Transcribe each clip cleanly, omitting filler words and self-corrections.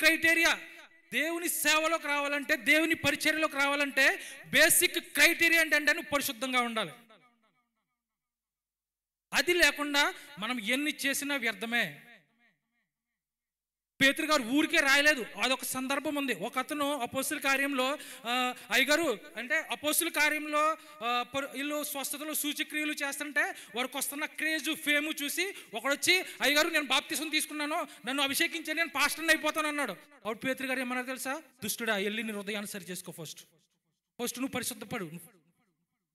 Criteria. దేవుని సేవలోకి రావాలంటే, దేవుని పరిచర్యలోకి రావాలంటే బేసిక్ క్రైటీరియా ఏంటంటే నువ్వు పరిశుద్ధంగా ఉండాలి. అది లేకుండా మనం ఎన్ని చేసినా వ్యర్థమే. పేతురు గారు ఊరికే రాయలేదు, అదొక సందర్భం ఉంది. ఒక అతను అపోస్తుల కార్యంలో అయ్యగారు అంటే అపోస్తుల కార్యంలో వీళ్ళు స్వస్థతలు సూచక్రియలు చేస్తుంటే వారికి వస్తున్న క్రేజు ఫేము చూసి ఒకడొచ్చి, అయ్యగారు నేను బాప్తిసం తీసుకున్నాను, నన్ను అభిషేకించని, నేను పాస్టర్ని అయిపోతాను అన్నాడు. అప్పుడు పేతురు గారు ఏమన్నా తెలుసా? దుష్టుడా, వెళ్ళి నీ హృదయాన్ని సరి చేసుకో. ఫస్ట్ నువ్వు పరిశుద్ధపడు,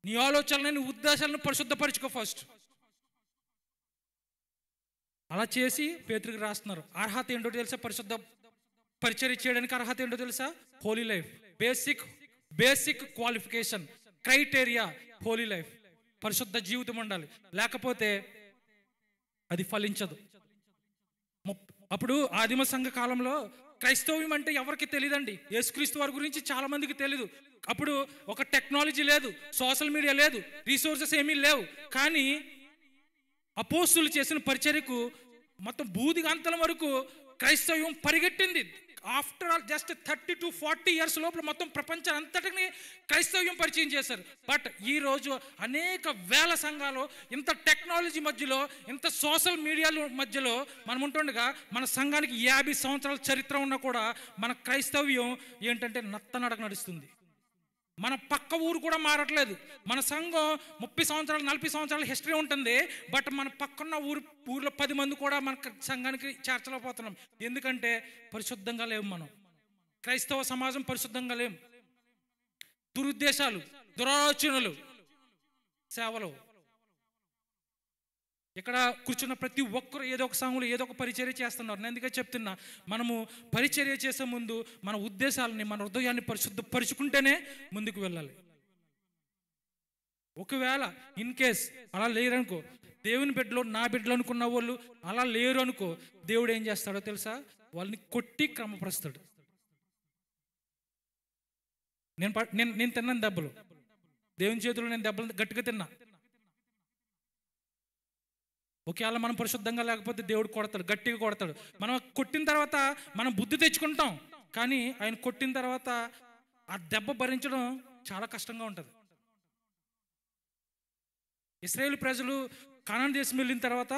నీ ఆలోచనలు నీ ఉద్దేశాలను పరిశుద్ధపరచుకో ఫస్ట్. అలా చేసి పేతురుకి రాస్తున్నారు. అర్హత ఏంటో తెలుసా? పరిశుద్ధ పరిచర్య చేయడానికి అర్హత ఏంటో తెలుసా? Holi life. Basic qualification criteria Holi life. పరిశుద్ధ జీవితం ఉండాలి, లేకపోతే అది ఫలించదు. అప్పుడు ఆదిమ సంఘ కాలంలో క్రైస్తవ్యం అంటే ఎవరికి తెలియదండి. యేసుక్రీస్తు వారి గురించి చాలా మందికి తెలియదు. అప్పుడు ఒక టెక్నాలజీ లేదు, సోషల్ మీడియా లేదు, రిసోర్సెస్ ఏమీ లేవు. కానీ అపోస్తులు చేసిన పరిచర్యకు మొత్తం బూదిగంతల వరకు క్రైస్తవ్యం పరిగెట్టింది. After all just 30 to 40 years లోపల మొత్తం ప్రపంచం అంతటిని క్రైస్తవ్యం పరిచయం చేశారు. బట్ ఈరోజు అనేక వేల సంఘాలు ఇంత టెక్నాలజీ మధ్యలో, ఇంత సోషల్ మీడియాల మధ్యలో మనం ఉంటుండగా, మన సంఘానికి 50 సంవత్సరాల చరిత్ర ఉన్నా కూడా మన క్రైస్తవ్యం ఏంటంటే నత్తనడక నడుస్తుంది. మన పక్క ఊరు కూడా మారట్లేదు. మన సంఘం 30 సంవత్సరాలు 40 సంవత్సరాల హిస్టరీ ఉంటుంది. బట్ మన పక్కన్న ఊర్లో 10 మంది కూడా మన సంఘానికి చేర్చలేకపోతున్నాం. ఎందుకంటే పరిశుద్ధంగా లేవు. మనం క్రైస్తవ సమాజం పరిశుద్ధంగా లేం. దురుద్దేశాలు, దురాలోచనలు, సేవలు. ఇక్కడ కూర్చున్న ప్రతి ఒక్కరు ఏదో ఒక సంఘంలో ఏదో ఒక పరిచర్య చేస్తున్నారు. నేను ఎందుకంటే చెప్తున్నా, మనము పరిచర్య చేసే ముందు మన ఉద్దేశాలని, మన హృదయాన్ని పరిశుద్ధపరుచుకుంటేనే ముందుకు వెళ్ళాలి. ఒకవేళ ఇన్ కేస్ అలా లేరనుకో, దేవుని బిడ్డలో నా బిడ్డలు అనుకున్న వాళ్ళు అలా లేరు అనుకో, దేవుడు ఏం చేస్తాడో తెలుసా? వాళ్ళని కొట్టి క్రమపరుస్తాడు. నేను తిన్నాను దెబ్బలు, దేవుని చేతుల్లో నేను దెబ్బలు గట్టిగా తిన్నా. ఒకవేళ మనం పరిశుద్ధంగా లేకపోతే దేవుడు కొడతాడు, గట్టిగా కొడతాడు. మనం కొట్టిన తర్వాత మనం బుద్ధి తెచ్చుకుంటాం, కానీ ఆయన కొట్టిన తర్వాత ఆ దెబ్బ భరించడం చాలా కష్టంగా ఉంటుంది. ఇశ్రాయేలు ప్రజలు కానాను దేశం వెళ్ళిన తర్వాత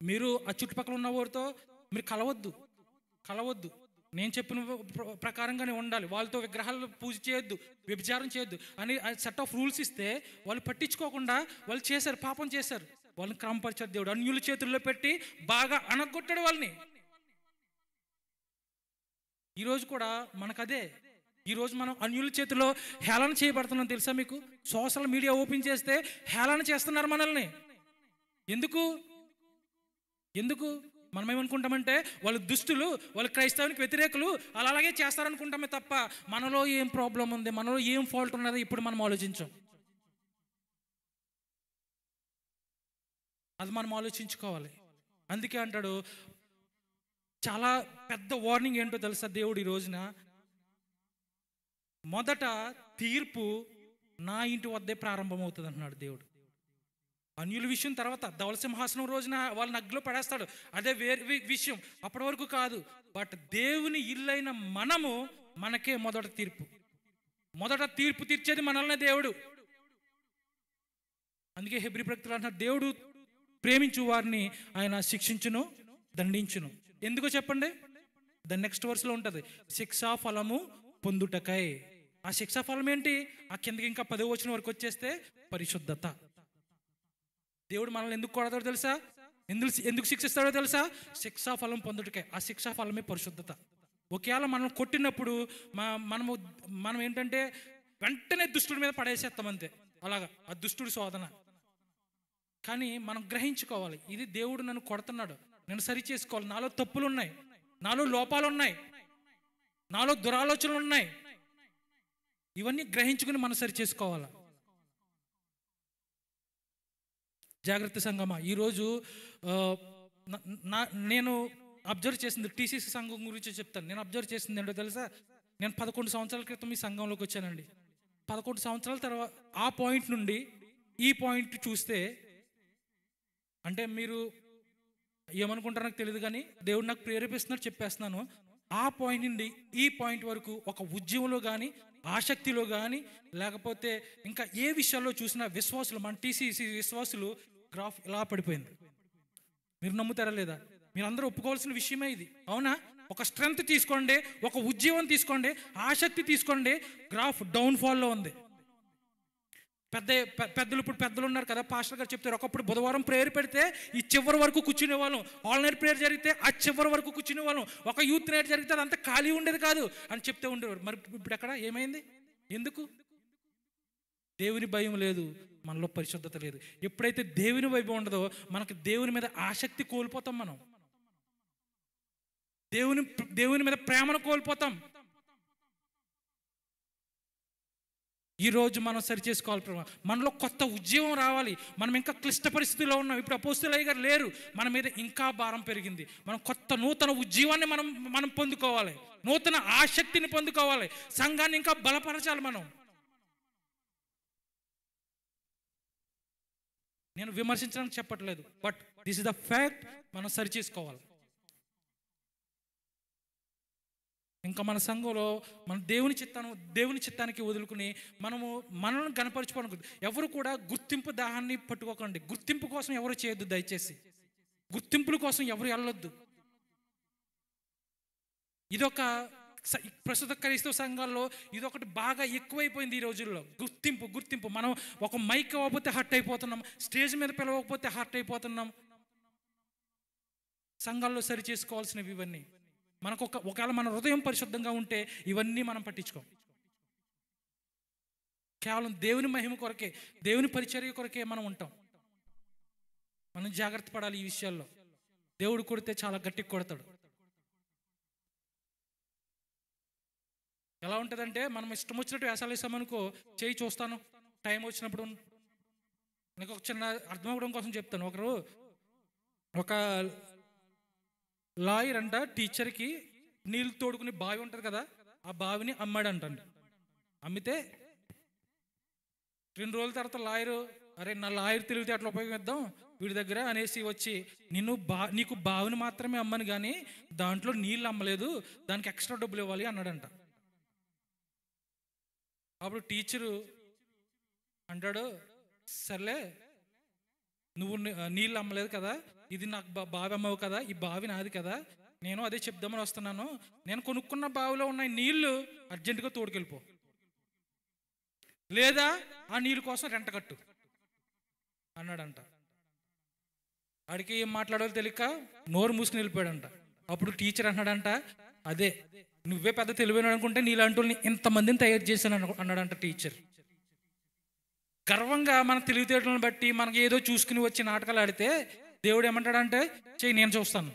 మీరు ఆ చుట్టుపక్కల ఉన్న వారితో మీరు కలవద్దు, నేను చెప్పిన ప్రకారంగానే ఉండాలి, వాళ్ళతో విగ్రహాలు పూజ చేయొద్దు, వ్యభిచారం చేయొద్దు అని సెట్ ఆఫ్ రూల్స్ ఇస్తే వాళ్ళు పట్టించుకోకుండా వాళ్ళు చేశారు, పాపం చేశారు. వాళ్ళని క్రమపరిచారు దేవుడు. అన్యుల చేతుల్లో పెట్టి బాగా అనగొట్టాడు వాళ్ళని. ఈరోజు కూడా మనకదే. ఈరోజు మనం అన్యుల చేతిలో హేళన చేయబడుతున్నాం తెలుసా మీకు? సోషల్ మీడియా ఓపెన్ చేస్తే హేళన చేస్తున్నారు మనల్ని. ఎందుకు మనం ఏమనుకుంటామంటే వాళ్ళు దుష్టులు, వాళ్ళు క్రైస్తవానికి వ్యతిరేకులు, అలాగే చేస్తారనుకుంటామే తప్ప మనలో ఏం ప్రాబ్లం ఉంది, మనలో ఏం ఫాల్ట్ ఉన్నదో ఇప్పుడు మనం ఆలోచించాం. అది మనం ఆలోచించుకోవాలి. అందుకే అంటాడు, చాలా పెద్ద వార్నింగ్ ఏంటో తెలుసా దేవుడు ఈ రోజున? మొదట తీర్పు నా ఇంటి వద్దే ప్రారంభమవుతుంది అంటున్నాడు దేవుడు. అన్యుల విషయం తర్వాత ధవళ సింహాసనం రోజున వాళ్ళని అగ్గిలో పడేస్తాడు, అదే వేరే విషయం, అప్పటి వరకు కాదు. బట్ దేవుని ఇల్లైన మనము, మనకే మొదట తీర్పు తీర్చేది మనల్నే దేవుడు. అందుకే హెబ్రీ ప్రవక్తలు అంటున్నారు, దేవుడు ప్రేమించు వారిని ఆయన శిక్షించును, దండించును. ఎందుకో చెప్పండి? దాని నెక్స్ట్ వర్స్లో ఉంటుంది, శిక్షా ఫలము పొందుటకై. ఆ శిక్షా ఫలం ఏంటి? ఆ కిందకి ఇంకా 10వ వచనం వరకు వచ్చేస్తే పరిశుద్ధత. దేవుడు మనల్ని ఎందుకు కొడతాడో తెలుసా? ఎందుకు శిక్షిస్తాడో తెలుసా? శిక్షా ఫలం పొందుటకై. ఆ శిక్షా ఫలమే పరిశుద్ధత. ఒకవేళ మనం కొట్టినప్పుడు మనం ఏంటంటే వెంటనే దుష్టుడి మీద పడేసేస్తాం అంతే, అలాగా ఆ దుష్టుడి శోధన. కానీ మనం గ్రహించుకోవాలి, ఇది దేవుడు నన్ను కొడుతున్నాడు, నేను సరి చేసుకోవాలి, నాలో తప్పులు ఉన్నాయి, నాలో లోపాలు ఉన్నాయి, నాలో దురాలోచనలు ఉన్నాయి. ఇవన్నీ గ్రహించుకుని మనం సరి చేసుకోవాలి. జాగ్రత్త సంఘమా, ఈరోజు నేను అబ్జర్వ్ చేసింది, టీసీసీ సంఘం గురించి చెప్తాను. నేను అబ్జర్వ్ చేసింది ఏంటో తెలుసా? నేను 11 సంవత్సరాల క్రితం ఈ సంఘంలోకి వచ్చానండి. 11 సంవత్సరాల తర్వాత ఆ పాయింట్ నుండి ఈ పాయింట్ చూస్తే, అంటే మీరు ఏమనుకుంటారో నాకు తెలియదు, కానీ దేవుడు నాకు ప్రేరేపిస్తున్నాడు చెప్పేస్తున్నాను. ఆ పాయింట్ నుండి ఈ పాయింట్ వరకు ఒక ఉద్యమంలో కానీ, ఆసక్తిలో కానీ, లేకపోతే ఇంకా ఏ విషయాల్లో చూసినా విశ్వాసులు, మన టీసీసీ విశ్వాసులు గ్రాఫ్ ఇలా పడిపోయింది. మీరు నమ్ముతారా లేదా? మీరు అందరూ ఒప్పుకోవాల్సిన విషయమే ఇది, అవునా? ఒక స్ట్రెంగ్త్ తీసుకోండి, ఒక ఉద్యమం తీసుకోండి, ఆసక్తి తీసుకోండి, గ్రాఫ్ డౌన్ఫాల్లో ఉంది. పెద్దలు ఇప్పుడు పెద్దలు ఉన్నారు కదా, పాస్టర్ గారు చెప్తారు, ఒకప్పుడు బుధవారం ప్రేయర్ పెడితే ఈ చివరి వరకు కూర్చునే వాళ్ళం, ఆల్ నైట్ ప్రేయర్ జరిగితే ఆ చివరి వరకు కూర్చునే వాళ్ళం, ఒక యూత్ నైట్ జరిగితే అదంతా ఖాళీ ఉండేది కాదు అని చెప్తూ ఉండేవారు. మరి ఇప్పుడు ఎక్కడ ఏమైంది? ఎందుకు? దేవుని భయం లేదు, మనలో పరిశుద్ధత లేదు. ఎప్పుడైతే దేవుని వైపు ఉండదో మనకు దేవుని మీద ఆసక్తి కోల్పోతాం, మనం దేవుని మీద ప్రేమను కోల్పోతాం. ఈరోజు మనం సరి చేసుకోవాలి, మనలో కొత్త ఉద్యమం రావాలి. మనం ఇంకా క్లిష్ట పరిస్థితిలో ఉన్నాం. ఇప్పుడు అపోస్తలులయ్య గారు లేరు, మన మీద ఇంకా భారం పెరిగింది. మనం కొత్త నూతన ఉద్యమాన్ని మనం పొందుకోవాలి, నూతన ఆసక్తిని పొందుకోవాలి, సంఘాన్ని ఇంకా బలపరచాలి. నేను విమర్శించడానికి చెప్పట్లేదు, but this is the fact. మనం సరి చేసుకోవాలి. ఇంకా మన సంఘంలో మన దేవుని చిత్తానికి వదులుకుని మనల్ని గణపరచుకోవడానికి ఎవరు కూడా గుర్తింపు దాహాన్ని పట్టుకోకండి. గుర్తింపు కోసం ఎవరు చేయొద్దు, దయచేసి గుర్తింపుల కోసం ఎవరు వెళ్ళొద్దు. ఇదొక ప్రస్తుత క్రైస్తవ సంఘాల్లో ఇదొకటి బాగా ఎక్కువైపోయింది ఈ రోజుల్లో. గుర్తింపు. మనం ఒక మైక్ ఇవ్వకపోతే హర్ట్ అయిపోతున్నాం, స్టేజ్ మీద పిలవకపోతే హర్ట్ అయిపోతున్నాం. సంఘాల్లో సరి చేసుకోవాల్సినవి ఇవన్నీ. మనకు ఒకవేళ మన హృదయం పరిశుద్ధంగా ఉంటే ఇవన్నీ మనం పట్టించుకోం. కేవలం దేవుని మహిమ కొరకే, దేవుని పరిచర్య కొరకే మనం ఉంటాం. మనం జాగ్రత్త పడాలి ఈ విషయాల్లో. దేవుడు కొడితే చాలా గట్టిగా కొడతాడు. ఎలా ఉంటుందంటే, మనం ఇష్టం వచ్చినట్టు వేసాలు వేసామనుకో, చేయి చూస్తాను, టైం వచ్చినప్పుడు. నాకు ఒక చిన్న అర్థం అవ్వడం కోసం చెప్తాను. ఒక లాయర్ అంట టీచర్కి నీళ్ళు తోడుకుని బావి ఉంటుంది కదా, ఆ బావిని అమ్మాడంటండి. అమ్మితే 2 రోజుల తర్వాత లాయరు, అరే నా లాయర్ తెలివితే అట్లా ఉపయోగిద్దాం వీడి దగ్గర అనేసి వచ్చి, నీకు బావిని మాత్రమే అమ్మను కానీ దాంట్లో నీళ్ళు అమ్మలేదు, దానికి ఎక్స్ట్రా డబ్బులు ఇవ్వాలి అన్నాడంట. అప్పుడు టీచరు అంటాడు, సర్లే నువ్వు నీళ్ళు అమ్మలేదు కదా, ఇది నాకు బావి అమ్మవు కదా, ఈ బావి నాది కదా, నేను అదే చెప్దామని వస్తున్నాను. నేను కొనుక్కున్న బావిలో ఉన్న నీళ్లు అర్జెంటుగా తోడుకెళ్ళిపో, లేదా ఆ నీళ్ళ కోసం రెంట కట్టు అన్నాడంట. ఆడికి ఏం మాట్లాడాలో తెలియక నోరు మూసుకుని వెళ్ళిపోయాడంట. అప్పుడు టీచర్ అన్నాడంట, అదే నువ్వే పెద్ద తెలివైన అనుకుంటే నీలాంటి ఇంతమందిని తయారు చేశాను అన్నాడంట టీచర్. గర్వంగా మన తెలివితేటలను బట్టి మనకి ఏదో చూసుకుని వచ్చి నాటకాలు ఆడితే దేవుడు ఏమంటాడంటే, చెయ్యి నేను చూస్తాను,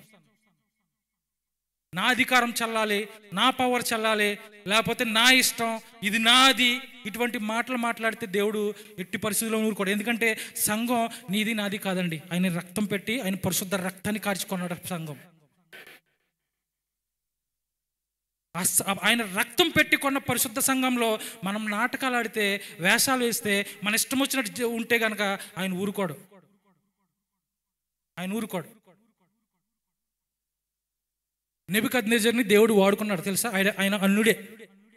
నా అధికారం చల్లాలి, నా పవర్ చల్లాలి, లేకపోతే నా ఇష్టం, ఇది నాది, ఇటువంటి మాటలు మాట్లాడితే దేవుడు ఎట్టి పరిస్థితుల్లో ఊరుకోడు. ఎందుకంటే సంఘం నీది నాది కాదండి, ఆయన రక్తం పెట్టి ఆయన పరిశుద్ధ రక్తాన్ని కార్చుకున్నాడు సంఘం. ఆయన రక్తం పెట్టి కొన్న పరిశుద్ధ సంఘంలో మనం నాటకాలు ఆడితే, వేషాలు వేస్తే, మన ఇష్టం వచ్చినట్టు ఉంటే కనుక ఆయన ఊరుకోడు. నెబుకద్నెజర్ని దేవుడు వాడుకున్నాడు తెలుసా? ఆయన అన్నుడే.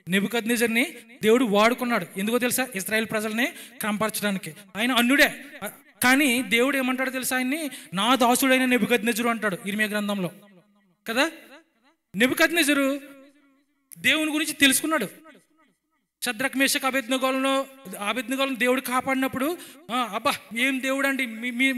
నెబుకద్నెజర్ని దేవుడు వాడుకున్నాడు. ఎందుకో తెలుసా? ఇశ్రాయేల్ ప్రజల్ని కంపరచడానికి. ఆయన అన్నుడే. కానీ దేవుడు ఏమంటాడు తెలుసా? ఆయన్ని నా దాసుడైన నెబుకద్నెజరు అంటాడు ఇర్మియా గ్రంథంలో కదా. నెబుకద్నెజరు దేవుని గురించి తెలుసుకున్నాడు. షద్రక్ మేషక్ అబేద్నెగోలను దేవుడు కాపాడినప్పుడు, అబ్బా ఏం దేవుడు అండి,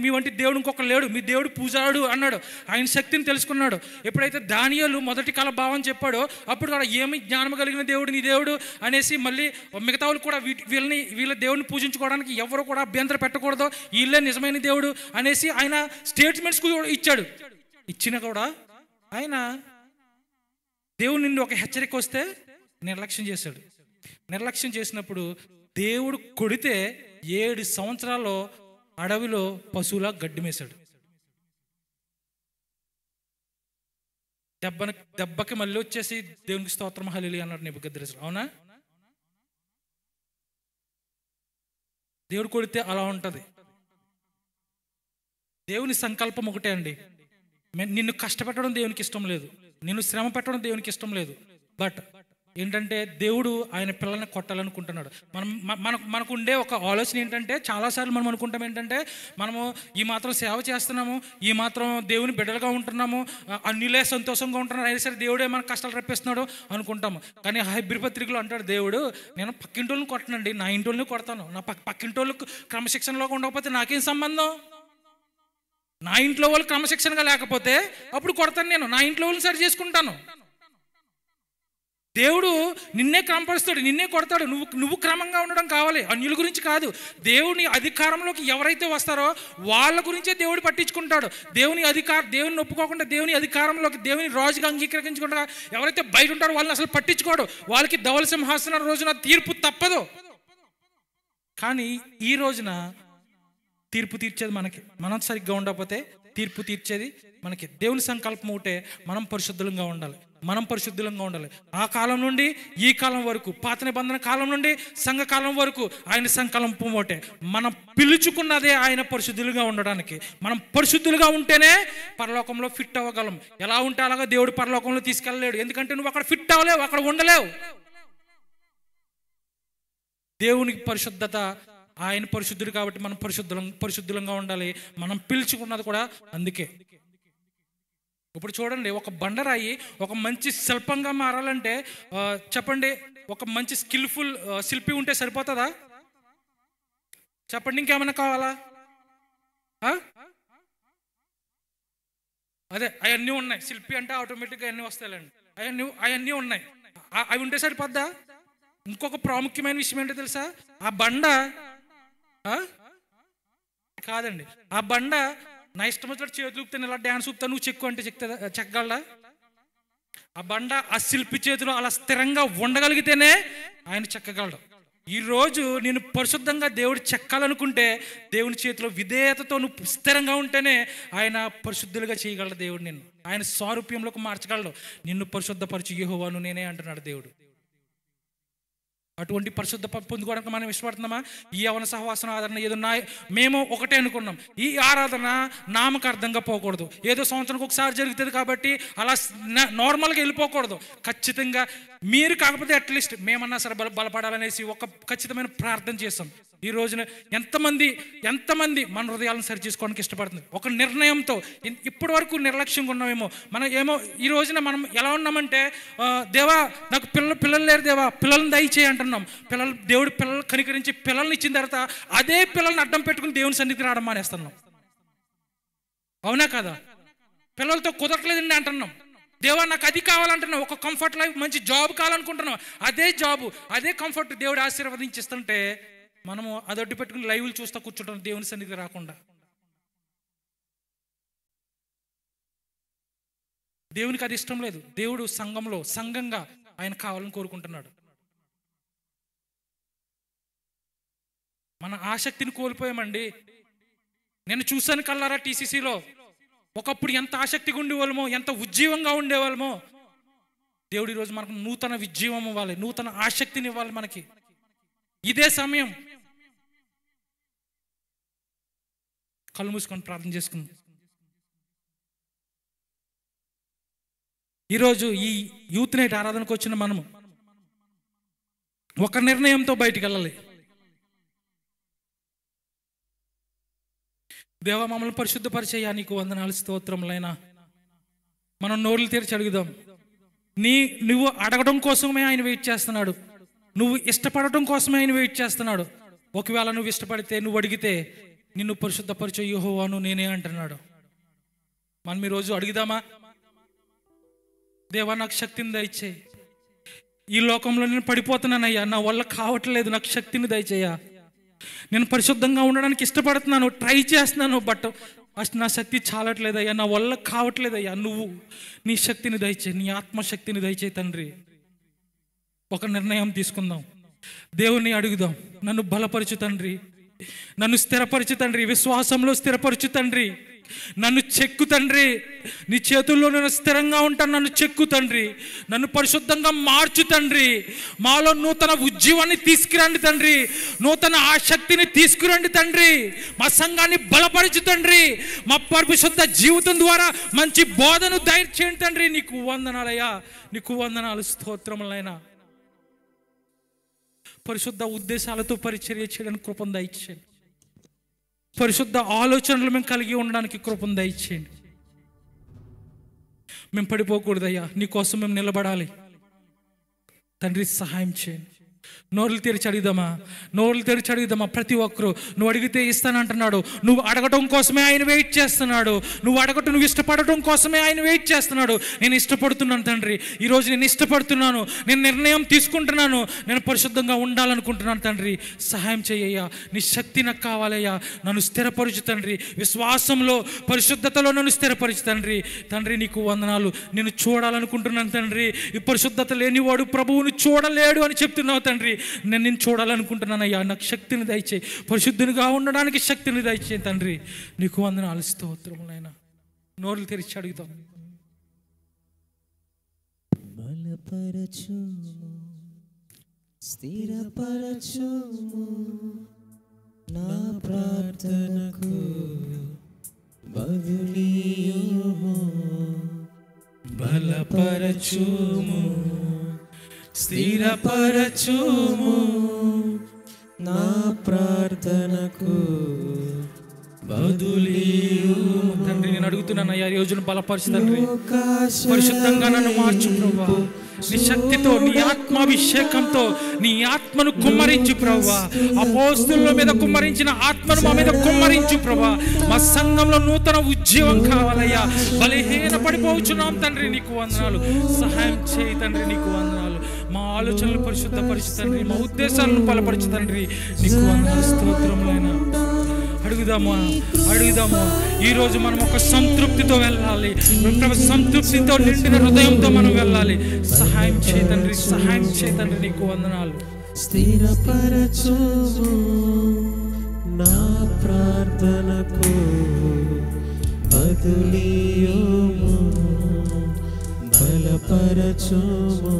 మీ వంటి దేవుడు ఇంకొక లేడు, మీ దేవుడు పూజాడు అన్నాడు. ఆయన శక్తిని తెలుసుకున్నాడు. ఎప్పుడైతే దానియేలు మొదటి కాల భావం చెప్పాడో అప్పుడు కూడా ఏమి జ్ఞానం కలిగిన దేవుడు నీ దేవుడు అనేసి, మళ్ళీ మిగతా వాళ్ళు కూడా వీళ్ళ దేవుడిని పూజించుకోవడానికి ఎవరు కూడా అభ్యంతరం పెట్టకూడదు, వీళ్ళే నిజమైన దేవుడు అనేసి ఆయన స్టేట్మెంట్స్ ఇచ్చాడు. ఇచ్చినా కూడా ఆయన దేవుడి నుండి ఒక హెచ్చరిక వస్తే నిర్లక్ష్యం చేశాడు. నిర్లక్ష్యం చేసినప్పుడు దేవుడు కొడితే 7 సంవత్సరాల్లో అడవిలో పశువులా గడ్డిమేశాడు. దెబ్బకి మళ్ళీ వచ్చేసి దేవునికి స్తోత్రం హల్లెలూయా అన్నాడు నెబుకద్నెజరు. అవునా? దేవుడు కొడితే అలా ఉంటుంది. దేవుని సంకల్పం ఒకటే అండి, నిన్ను కష్టపెట్టడం దేవునికి ఇష్టం లేదు, నిన్ను శ్రమ పెట్టడం దేవునికి ఇష్టం లేదు. బట్ ఏంటంటే దేవుడు ఆయన పిల్లల్ని కొట్టాలనుకుంటున్నాడు. మనకు ఉండే ఒక ఆలోచన ఏంటంటే, చాలాసార్లు మనం అనుకుంటాం ఏంటంటే, మనము ఈ మాత్రం సేవ చేస్తున్నాము, ఈ మాత్రం దేవుని బిడ్డలుగా ఉంటున్నాము, అన్నిలే సంతోషంగా ఉంటున్నారు, అయినా సరే దేవుడే మనకు కష్టాలు రప్పిస్తున్నాడు అనుకుంటాము. కానీ హెబ్రీ పత్రికలో అంటాడు దేవుడు, నేను పక్కింటోళ్ళని కొట్టనండి, నా ఇంటోళ్ళని కొడతాను. నా పక్కింటోళ్ళకు క్రమశిక్షణలోకి ఉండకపోతే నాకేం సంబంధం? నా ఇంట్లో వాళ్ళు క్రమశిక్షణగా లేకపోతే అప్పుడు కొడతాను, నేను నా ఇంట్లో వాళ్ళని సరి చేసుకుంటాను. దేవుడు నిన్నే క్రమపరుస్తాడు, నిన్నే కొడతాడు. నువ్వు క్రమంగా ఉండడం కావాలి, అన్యుల గురించి కాదు. దేవుని అధికారంలోకి ఎవరైతే వస్తారో వాళ్ళ గురించే దేవుడు పట్టించుకుంటాడు. దేవుని ఒప్పుకోకుండా దేవుని అధికారంలోకి, దేవుని రాజుగా అంగీకరించకుండా ఎవరైతే బయట ఉంటారో వాళ్ళని అసలు పట్టించుకోడు. వాళ్ళకి ధవళ సింహాసనం రోజున తీర్పు తప్పదు. కానీ ఈ రోజున తీర్పు తీర్చేది మనకి. మనం సరిగ్గా ఉండకపోతే తీర్పు తీర్చేది మనకి. దేవుని సంకల్పం ఒకటే, మనం పరిశుద్ధులంగా ఉండాలి, మనం పరిశుద్ధులంగా ఉండాలి. ఆ కాలం నుండి ఈ కాలం వరకు, పాత నిబంధన కాలం నుండి సంఘకాలం వరకు ఆయన సంకల్పం ఒకటే, మనం పిలుచుకున్నదే ఆయన పరిశుద్ధులుగా ఉండడానికి. మనం పరిశుద్ధులుగా ఉంటేనే పరలోకంలో ఫిట్ అవ్వగలం. ఎలా ఉంటే అలాగా దేవుడు పరలోకంలో తీసుకెళ్ళలేడు, ఎందుకంటే నువ్వు అక్కడ ఫిట్ అవ్వలేవు, అక్కడ ఉండలేవు. దేవునికి పరిశుద్ధత, ఆయన పరిశుద్ధుడు కాబట్టి మనం పరిశుద్ధులంగా ఉండాలి. మనం పిలుచుకున్నది కూడా అందుకే. ఇప్పుడు చూడండి, ఒక బండరాయి ఒక మంచి శిల్పంగా మారాలంటే చెప్పండి, ఒక మంచి స్కిల్ఫుల్ శిల్పి ఉంటే సరిపోతుందా? చెప్పండి, ఇంకేమైనా కావాలా? అదే అవన్నీ ఉన్నాయి. శిల్పి అంటే ఆటోమేటిక్గా అన్నీ వస్తాయండి, అవన్నీ ఉన్నాయి. అవి ఉంటే సరిపోద్దా? ఇంకొక ప్రాముఖ్యమైన విషయం ఏంటో తెలుసా? ఆ బండ కాదండి, ఆ బండ నా ఇష్టం వచ్చినట్టు చేతులు ఊపుతాను, ఇలా డ్యాన్స్ ఊపుతా, నువ్వు చెక్కు అంటే చెక్కగలడా? ఆ బండ ఆ శిల్పి చేతిలో అలా స్థిరంగా ఉండగలిగితేనే ఆయన చెక్కగలడు. ఈరోజు నేను పరిశుద్ధంగా దేవుడు చెక్కాలనుకుంటే దేవుని చేతిలో విధేయతతో నువ్వు స్థిరంగా ఉంటేనే ఆయన పరిశుద్ధులుగా చేయగలడు. దేవుడు నిన్ను ఆయన స్వారూప్యంలోకి మార్చగలడు. నిన్ను పరిశుద్ధపరచు యెహోవాను నేనే అంటున్నాడు దేవుడు. అటువంటి పరిశుద్ధ పొందుకోవడానికి మనం ఇష్టపడుతున్నామా? ఈ యవన సహవాసన ఆదరణ ఏదో మేము ఒకటే అనుకున్నాం. ఈ ఆరాధన నామకార్థంగా పోకూడదు, ఏదో సంవత్సరానికి ఒకసారి జరుగుతుంది కాబట్టి అలా నార్మల్గా వెళ్ళిపోకూడదు. ఖచ్చితంగా మీరు కాకపోతే అట్లీస్ట్ మేమన్నా సరే బలపడాలనేసి ఒక ఖచ్చితమైన ప్రార్థన చేస్తాం. ఈ రోజున ఎంతమంది మన హృదయాలను సరి చేసుకోవడానికి ఇష్టపడుతుంది? ఒక నిర్ణయంతో. ఇప్పటి వరకు నిర్లక్ష్యంగా ఉన్నామేమో మనం. ఈ రోజున మనం ఎలా ఉన్నామంటే, దేవా నాకు పిల్లలు లేరు దేవా, పిల్లల్ని దయచేయి అంటున్నాం. దేవుడు పిల్లలు కనికరించి పిల్లల్ని ఇచ్చిన తర్వాత అదే పిల్లల్ని అడ్డం పెట్టుకుని దేవుని సన్నిధికి రావడం మానేస్తున్నాం. అవునా కదా? పిల్లలతో కుదరట్లేదండి అంటున్నాం. దేవా నాకు అది కావాలంటున్నాం, ఒక కంఫర్ట్ లైఫ్, మంచి జాబ్ కావాలనుకుంటున్నాం. అదే జాబు, అదే కంఫర్ట్ దేవుడు ఆశీర్వదించిస్తుంటే మనము అదొడ్డు పెట్టుకుని లైవ్లు చూస్తూ కూర్చుంటాం దేవుని సన్నిధికి రాకుండా. దేవునికి అది ఇష్టం లేదు. దేవుడు సంఘంగా ఆయన కావాలని కోరుకుంటున్నాడు. మన ఆసక్తిని కోల్పోయామండి. నేను చూశాను కల్లారా టీసీసీలో. ఒకప్పుడు ఎంత ఆసక్తిగా ఉండేవాళ్ళమో, ఎంత ఉజ్జీవంగా ఉండేవాళ్ళమో. దేవుడు ఈరోజు మనకు నూతన విజ్జీవం ఇవ్వాలి, నూతన ఆసక్తిని ఇవ్వాలి మనకి. ఇదే సమయం. కళ్ళు మూసుకొని ప్రార్థన చేసుకుందాం. ఈరోజు ఈ యూత్ నైట్ ఆరాధనకు వచ్చిన మనము ఒక నిర్ణయంతో బయటికి వెళ్ళాలి. దేవా మమ్మల్ని పరిశుద్ధపరిచేయ, నీకు వందనాలు స్తోత్రములైనా. మనం నోర్లు తెరిచి అడుగుదాం. నువ్వు అడగడం కోసమే ఆయన వెయిట్ చేస్తున్నాడు, నువ్వు ఇష్టపడటం కోసమే ఆయన వెయిట్ చేస్తున్నాడు. ఒకవేళ నువ్వు ఇష్టపడితే, నువ్వు అడిగితే నిన్ను పరిశుద్ధపరిచే యెహోవాను నేనే అంటున్నాడు. మనం ఈరోజు అడుగుదామా? దేవా నాకు శక్తిని దయచేయి, ఈ లోకంలో నేను పడిపోతున్నానయ్యా, నా వల్ల కావట్లేదు, నాకు శక్తిని దయచేయ. నేను పరిశుద్ధంగా ఉండడానికి ఇష్టపడుతున్నాను, ట్రై చేస్తున్నాను, బట్ నా శక్తి చాలట్లేదయ్యా, నా వల్ల కావట్లేదయ్యా. నువ్వు నీ శక్తిని దయచేయి, నీ ఆత్మశక్తిని దయచేయి తండ్రి. ఒక నిర్ణయం తీసుకుందాం, దేవుని అడుగుదాం, నన్ను బలపరచు తండ్రి. నన్ను స్థిరపరచు తండ్రి, విశ్వాసంలో స్థిరపరచు తండ్రి, నన్ను చెక్కు తండ్రి, నీ చేతుల్లో నేను స్థిరంగా ఉంటాను. నన్ను చెక్కు తండ్రి, నన్ను పరిశుద్ధంగా మార్చు తండ్రి, మాలో నూతన ఉజ్జీవాన్ని తీసుకురండి తండ్రి, నూతన ఆసక్తిని తీసుకురండి తండ్రి, మా సంఘాన్ని బలపరచు తండ్రి, మా పరిశుద్ధ జీవితం ద్వారా మంచి బోధను దయచేయండి తండ్రి. నీకు వందనాలయ్యా, నీకు వందనాలు, స్తోత్రములైనా. పరిశుద్ధ ఉద్దేశాలతో పరిచర్య చేయడానికి కృపను దయచేయండి. పరిశుద్ధ ఆలోచనలు మేము కలిగి ఉండడానికి కృపను దయచేయండి. మేము పడిపోకూడదయ్యా, నీకోసం మేము నిలబడాలి తండ్రి, సహాయం చేయండి. నోరులు తెరిచి అడుగుదామా, నోరులు తెరిచి అడుగుదామా. ప్రతి ఒక్కరూ నువ్వు అడిగితే ఇస్తానంటున్నాడు. నువ్వు అడగటం కోసమే ఆయన వెయిట్ చేస్తున్నాడు. నువ్వు ఇష్టపడటం కోసమే ఆయన వెయిట్ చేస్తున్నాడు. నేను ఇష్టపడుతున్నాను తండ్రి, ఈరోజు నేను ఇష్టపడుతున్నాను, నేను నిర్ణయం తీసుకుంటున్నాను, నేను పరిశుద్ధంగా ఉండాలనుకుంటున్నాను తండ్రి. సహాయం చేయ్యా, నీ శక్తి నాకు కావాలయ్యా. నన్ను స్థిరపరచు తండ్రి, విశ్వాసంలో పరిశుద్ధతలో నన్ను స్థిరపరచు తండ్రి. తండ్రి నీకు వందనాలు. నేను చూడాలనుకుంటున్నాను తండ్రి. ఈ పరిశుద్ధత లేనివాడు ప్రభువుని చూడలేడు అని చెప్తున్నావు తండ్రి. నేను చూడాలనుకుంటున్నానయ్యా, నాకు శక్తిని దయచేయి, పరిశుద్ధునిగా ఉండడానికి శక్తిని దయచేయి తండ్రి. నీకు వందనాలు, స్తోత్రములైనా. నోరులు తెరిచి అడుగుతాం. బలపరచుము, స్థిరపరచుము, నా ప్రార్థనకు బదులీయుము. బలపరచుము, స్థిరపరచుము, నా ప్రార్థనకు బదులీయుము. తండ్రి నేను అడుగుతున్నాను అయ్యా, ఈ రోజును బలపరచు తండ్రి, పరిశుద్ధంగా నన్ను మార్చు ప్రభువా. నీ శక్తితో, నీ ఆత్మాభిషేకంతో నీ ఆత్మను కుమ్మరించు ప్రభువా. అపోస్తలుల మీద కుమ్మరించిన ఆత్మను మా మీద కుమ్మరించు ప్రభువా. మా సంఘంలో నూతన ఉజ్జీవం కావాలయ్యా. బలహీన పడిపోవచ్చున్నాం తండ్రి, నీకు వందనాలు. సహాయం చేయి తండ్రి, నీకు వందనాలు. మా ఆలోచనలు పరిశుద్ధపరచు తండ్రి, మా ఉద్దేశాలను బలపరచు తండ్రి, నీకు వందనాలు, స్తోత్రములైనా. అడుగుదామా, ఈరోజు మనం ఒక సంతృప్తితో వెళ్ళాలి. సంతృప్తితో నిండిన హృదయంతో మనం వెళ్ళాలి. సహాయం చేయి తండ్రి, సహాయం చేయి తండ్రి, నీకు వందనాలు. స్థిరపరచుము, నా ప్రార్థనకు బదులీయుము. బలపరచుము,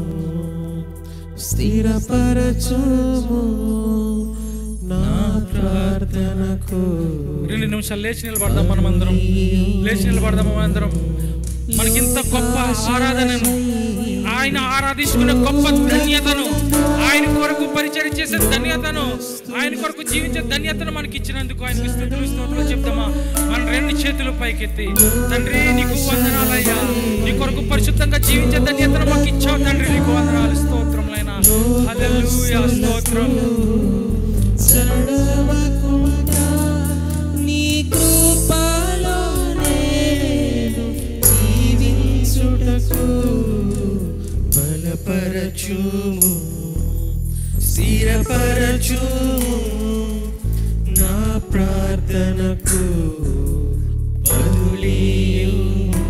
స్థిరపరచుము, నా ప్రార్థనకు. 2 నిమిషాలు లేచి నిలబడదాం మనమందరం, లేచి నిలబడదాం మనమందరం. మనకింత గొప్ప ఆరాధనను, ఆయన ఆరాధించుకునే గొప్ప ధన్యతను, ఆయన కొరకు పరిచయం చేసే ధన్యతను, ఆయన కొరకు జీవించే ధన్యతను మనకి ఇచ్చినందుకు ఆయనకు స్తుతులు స్తోత్రాలు చెప్తామా. మన 2 చేతులు పైకెత్తి, తండ్రి నీకు వందనాలయ్యా, నీ కొరకు పరిశుద్ధంగా జీవించే ధన్యతను మాకు ఇచ్చావు తండ్రి, నీకు వందనాలు, స్తోత్రములైనా. హల్లెలూయా, స్తోత్రం. చడవకుండా నీ కృపలో నేను జీవించుటకు బలపరచుము, స్థిరపరచుము, నా ప్రార్థనకు బదులీయుము.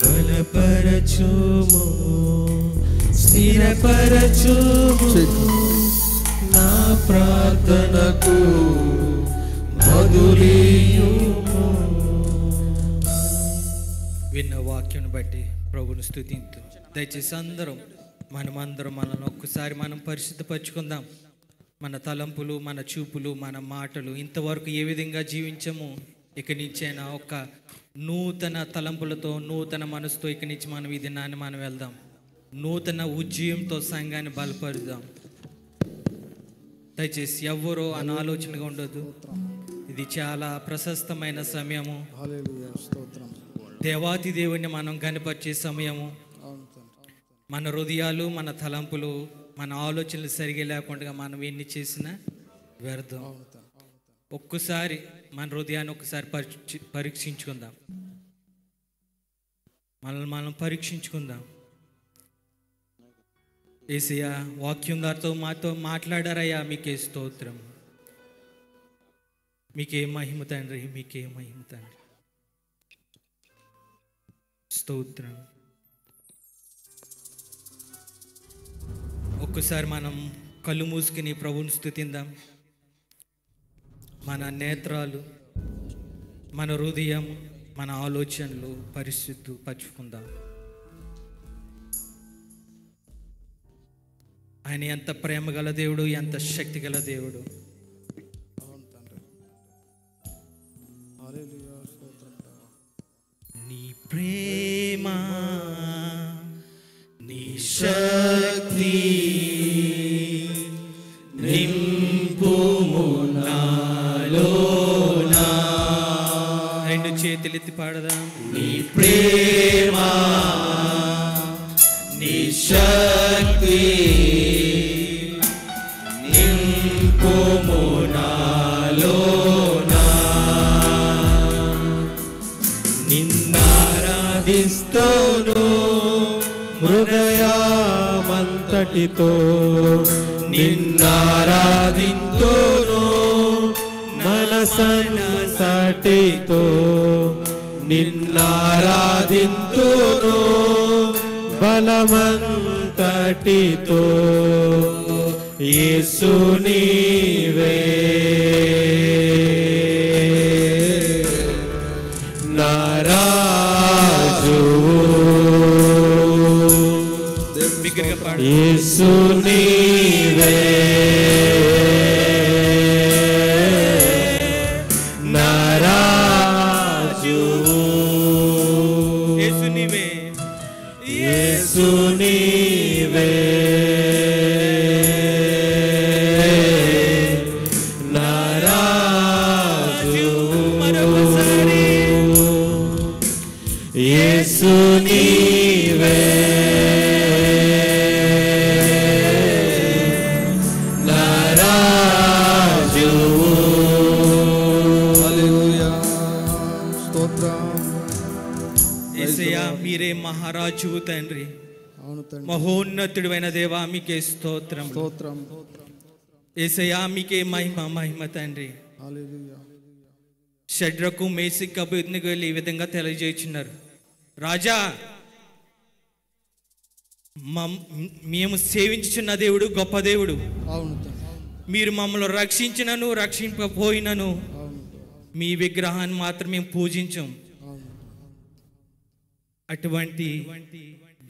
బలపరచుము, స్థిరపరచుము, నా ప్రార్థనకు బదులీయుము. విన్న వాక్యం బట్టి ప్రభుని స్తుతించు. దయచేసి అందరం మనమందరం మనల్ని ఒక్కసారి మనం పరిశుద్ధపరచుకుందాం. మన తలంపులు, మన చూపులు, మన మాటలు ఇంతవరకు ఏ విధంగా జీవించము, ఇక నుంచైనా ఒక నూతన తలంపులతో, నూతన మనసుతో ఇక నుంచి మనం ఈ దినాన్ని మనం వెళ్దాం. నూతన ఉజ్జీవంతో సంఘాన్ని బలపరుద్దాం. దయచేసి ఎవ్వరూ అనాలోచనగా ఉండదు. ఇది చాలా ప్రశస్తమైన సమయము. దేవాతి దేవుణ్ణి మనం కనపరిచే సమయము. మన హృదయాలు, మన తలంపులు, మన ఆలోచనలు సరిగా లేకుండా మనం ఎన్ని చేసినా వ్యర్థం. ఒక్కసారి మన హృదయాన్ని ఒకసారి పరీక్షించుకుందాం. మనల్ని మనం పరీక్షించుకుందాం. యేసయ్యా వాక్యం దారితో మాతో మాట్లాడారయ్యా, మీకే స్తోత్రం, మీకే మహిమ తండ్రి, మీకే మహిమ తండ్రి, స్తోత్రం. ఒక్కసారి మనం కళ్ళు మూసుకుని ప్రభువుని స్తుతిందాం. మన నేత్రాలు, మన హృదయం, మన ఆలోచనలు పరిశుద్ధపరచుకుందాం. ఆయన ఎంత ప్రేమ గల దేవుడు, ఎంత శక్తి గల దేవుడు. నీ ప్రేమ, నీ శక్తి నింపుము నాలోనా. రెండు చేతులెత్తి పాడదాం. నీ ప్రేమ, నీ శక్తి నింపుము నాలోనా. నిన్నారాధిస్తూను హృదయమంతటితో, నిన్నారాధింతును మనసంతటితో, నిన్నారాధింతును బలమంతటితో. యేసు నీవే నా రాజువు, యేసు నీవే నా రాజువు. యేసు నీవే, యేసు నీవే నా రాజువు. మరొకసారి యేసు నీవే నా రాజువు. హల్లెలూయా, స్తోత్రం. యేసయ్యా, మీరే మహారాజువు తండ్రి. అవును తండ్రి, మహోన్నతుడైన దేవా, మీకే స్తోత్రం. స్తోత్రం. యేసయ్యా, మీకే మహిమ మహిమ తండ్రి. హల్లెలూయా. షడ్రకు, మేసిక్, అబేద్నెగోలు ఈ విధంగా తెలియజేస్తున్నారు. రాజా, మేము సేవించుచున్న దేవుడు గొప్ప దేవుడు. అవును తండ్రి, మీరు మమ్మల్ని రక్షించినను రక్షింపబోయినను అవును, మీ విగ్రహాన్ని మాత్రం మేము పూజించం. అవును. అటువంటి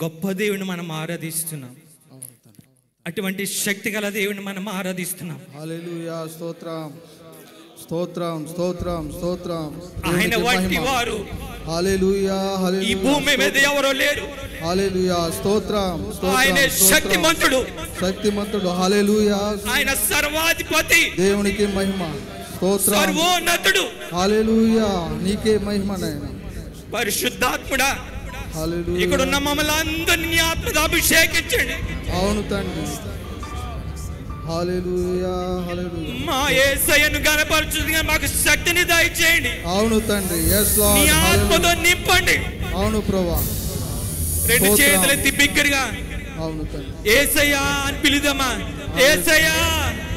గొప్ప దేవుని మనం ఆరాధిస్తున్నాం. అవును తండ్రి. అటువంటి శక్తి గల దేవుని మనం ఆరాధిస్తున్నాం. హల్లెలూయా, స్తోత్రం, స్తోత్రం, స్తోత్రం, స్తోత్రం. ఆయన వంటి వారు హల్లెలూయా, ఈ హల్లెలూయా, భూమి మీద ఎవరో లేరు. హల్లెలూయా, స్తోత్రం, ఆయన స్తోత్రం, శక్తిమంతుడు, శక్తిమంతుడు. హల్లెలూయా, ఆయన సర్వాధిపతి, దేవునికి మహిమ, స్తోత్రం. సర్వోన్నతుడు, హల్లెలూయా, నీకే మహిమ నాయన. పరిశుద్ధాత్ముడా, హల్లెలూయా. ఇక్కడ ఉన్న మమ్మల్ని అందరినీ ఆత్మతో అభిషేకించండి. అవును తండ్రి. హల్లెలూయా, హల్లెలూయా. మా యేసయ్యను గణపరచుగా మాకు శక్తిని దయచేయండి. అవును తండ్రి. yes నీ lord. ఆత్మతో నింపండి. అవును ప్రభా. రెండు స్తోత్రం. చేతులెత్తి బిగ్గరగా అవును తండ్రి. యేసయ్యా అని పిలుదామా? యేసయ్యా,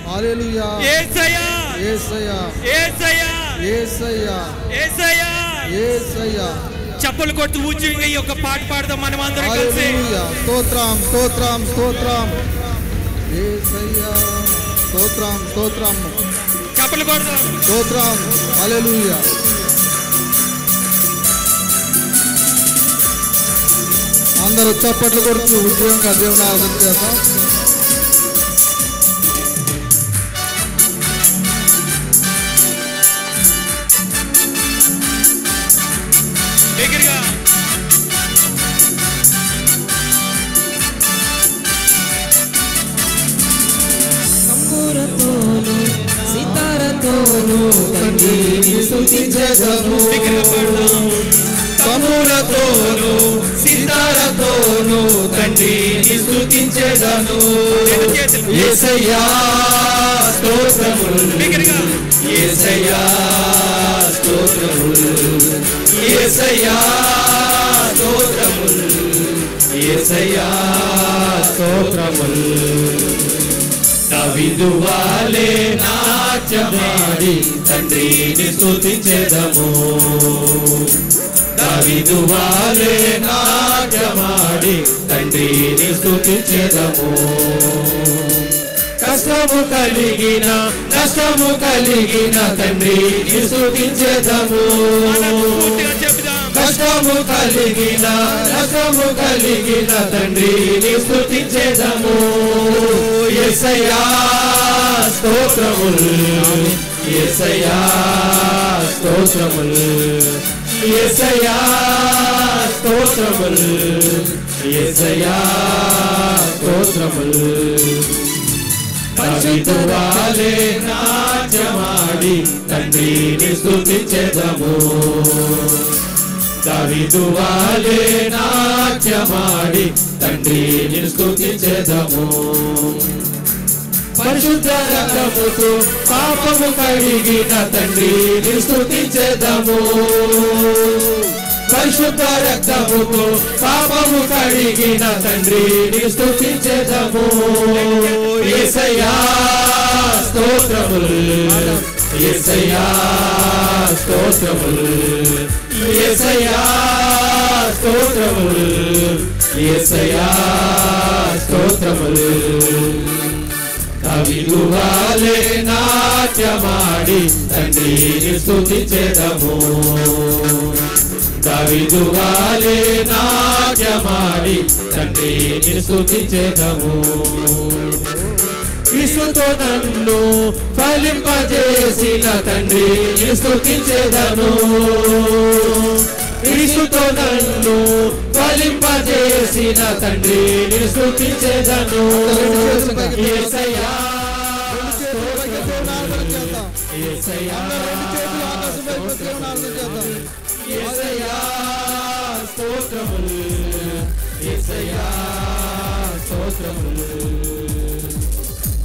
హల్లెలూయా, యేసయ్యా, యేసయ్యా, యేసయ్యా, యేసయ్యా, యేసయ్యా. యేసయ్యా. చప్పలు కొట్టు ఊచిగా ఈ యొక్క పాట పాడదాం మనం అందరం కలిసి. హల్లెలూయా, స్తోత్రం, స్తోత్రం, స్తోత్రం. యేసయ్యా, స్తోత్రం, స్తోత్రం, చప్పలు కొడదాం. స్తోత్రం. హల్లెలూయా. అందరూ చప్పట్లు కొడుతూ ఉద్యోగంగా దేవుని ఆరాధన చేద్దాం. దగ్గరగా తంబురతోను సితారతోను తండ్రిని స్తుతించెదము. దగ్గరగా పాడదాం. తమ్ములతోను సితారతోను తండ్రిని స్తుతించెదను. రెండు చేతులు యేసయ్యా, స్తోత్రములు. దగ్గరగా యేసయ్యా, స్తోత్రములు. యేసయ్యా, స్తోత్రములు. యేసయ్యా, స్తోత్రములు. దావీదు వాలే నాట్యమాడి తండ్రిని స్తుతించెదము. దావీదు వాలే నాట్యమాడి తండ్రిని స్తుతించెదము. కష్టము కలిగిన తండ్రి స్తుతించెదము కష్టము కలిగిన తండ్రి స్తుతించెదము యేసయ్యా స్తోత్రములు యేసయ్యా స్తోత్రములు యేసయ్యా స్తోత్రములు యేసయ్యా స్తోత్రములు దావీదువాలే నాట్యమాడి తండ్రిని స్తుతించెదము దావీదువాలే నాట్యమాడి తండ్రిని స్తుతించెదము పరిశుద్ధ రక్తముతో పాపము కడిగిన తండ్రిని స్తుతించెదము పరిశుద్ధ రక్తముతో పాపము కడిగిన తండ్రిని స్తుతించెదము యేసయ్యా స్తోత్రములు యేసయ్యా స్తోత్రములు యేసయ్యా స్తోత్రములు యేసయ్యా స్తోత్రములు దావీదువాలే నాట్యమాడి తండ్రిని స్తుతించెదము దావీదువాలే నాట్యమాడి తండ్రిని స్తుతించెదము క్రీస్తుతో నన్ను ఫలింపజేసిన తండ్రిని స్తుతించెదను క్రీస్తుతో నన్ను ఫలింపజేసిన తండ్రిని స్తుతించెదను యేసయ్యా యేసయ్యా యేసయ్యా స్తోత్రములు యేసయ్యా స్తోత్రములు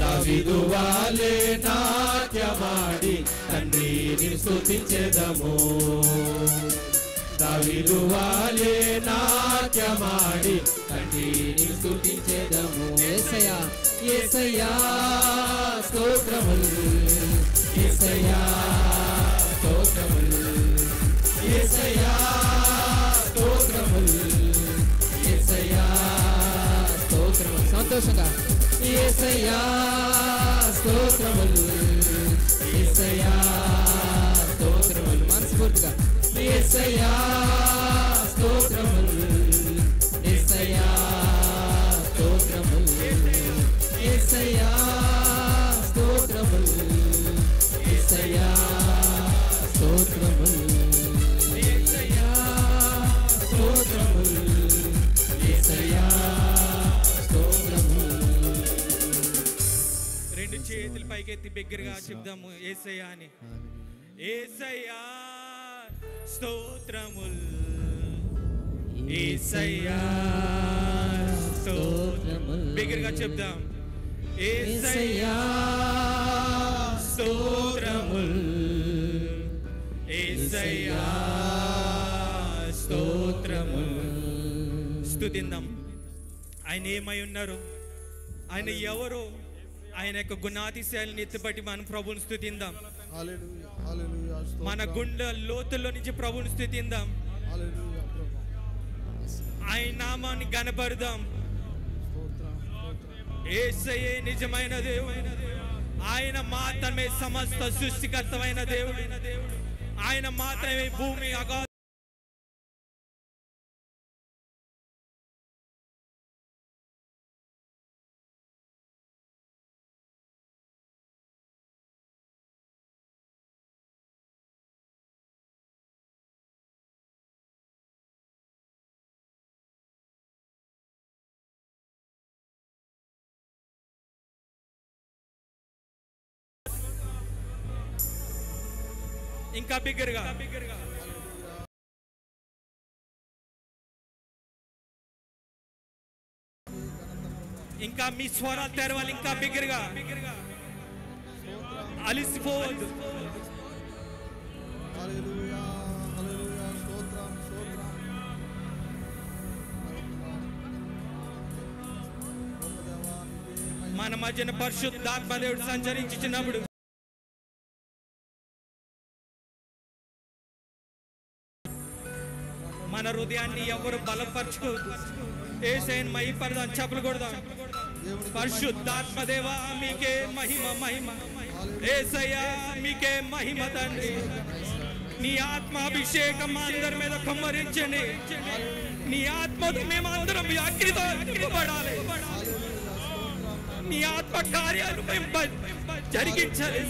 దావీదువాలే నాట్యమాడి తండ్రిని స్తుతించెదము దావీదువాలే నాట్యమాడి తండ్రిని స్తుతించెదము యేసయ్యా యేసయ్యా స్తోత్రములు యేసయ్యా స్తోత్రములు యేసయ్యా స్తోత్రములు యేసయ్యా స్తోత్రములు సంతోషంగా యేసయ్యా స్తోత్రములు యేసయ్యా స్తోత్రములు మనస్ఫూర్తిగా యేసయ్యా స్తోత్రములు యేసయ్యా స్తోత్రములు యేసయ్యా స్తోత్రములు యేసయ్యా స్తోత్రములు యేసయ్యా స్తోత్రములు యేసయ్యా స్తోత్రములు రెండు చేతులు పైకెత్తి బిగ్గరగా చెప్దాము యేసయ్యా అని యేసయ్యా స్తోత్రముల్ యేసయ్యా స్తోత్రముల్ బిగ్గరగా చెప్దాం యేసయ్యా స్తోత్రముల్ యేసయ్యా స్తోత్రముల్ స్తుతిందాం. ఆయన ఏమై ఉన్నారు, ఆయన ఎవరు, ఆయన యొక్క గుణాతిశయాలను ఎత్తిపట్టి మనం ప్రభువుని స్తుతిందాం. మన గుండె లోతుల్లో నుంచి ప్రభువుని స్తుతిందాం. ఆయన నామాన్ని గణపరుదాం. యేసయ్యే నిజమైన దేవుడు, ఆయన మాత్రమే సమస్త సృష్టికర్తమైన దేవుడు, ఆయన మాత్రమే భూమి అగా ఇంకా బిగ్గరగా ఇంకా మీ స్వరాలు తెరవాలి. ఇంకా బిగ్గరగా అలిసిపోవద్దు. మన మధ్యన పరిశుద్ధాత్మ దేవుడు సంచరించినప్పుడు మన హృదయాన్ని ఎవరు బలపరచుకోవద్దు. యేసయ్యను మహిమపరదాం, చప్పట్లు కొడదాం. పరిశుద్ధాత్మ దేవా మీకే మహిమ మహిమ. యేసయ్యా మీకే మహిమ తండ్రి. నీ ఆత్మాభిషేకం మా అందరి మీద కుమ్మరించండి. నీ ఆత్మతో మేము అందరం అగ్నితో నింపబడాలి. నీ ఆత్మ కార్యాలు మేము జరిగించాలి.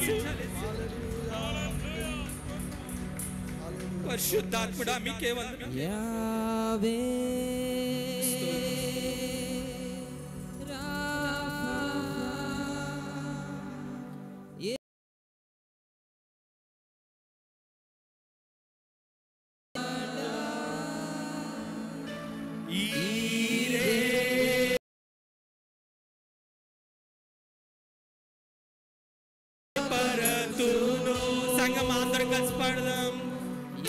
పరిశుద్ధాత్ముడా మీకే వందనాలు. యావే సంగం అందరం కలిసి పాడదాం.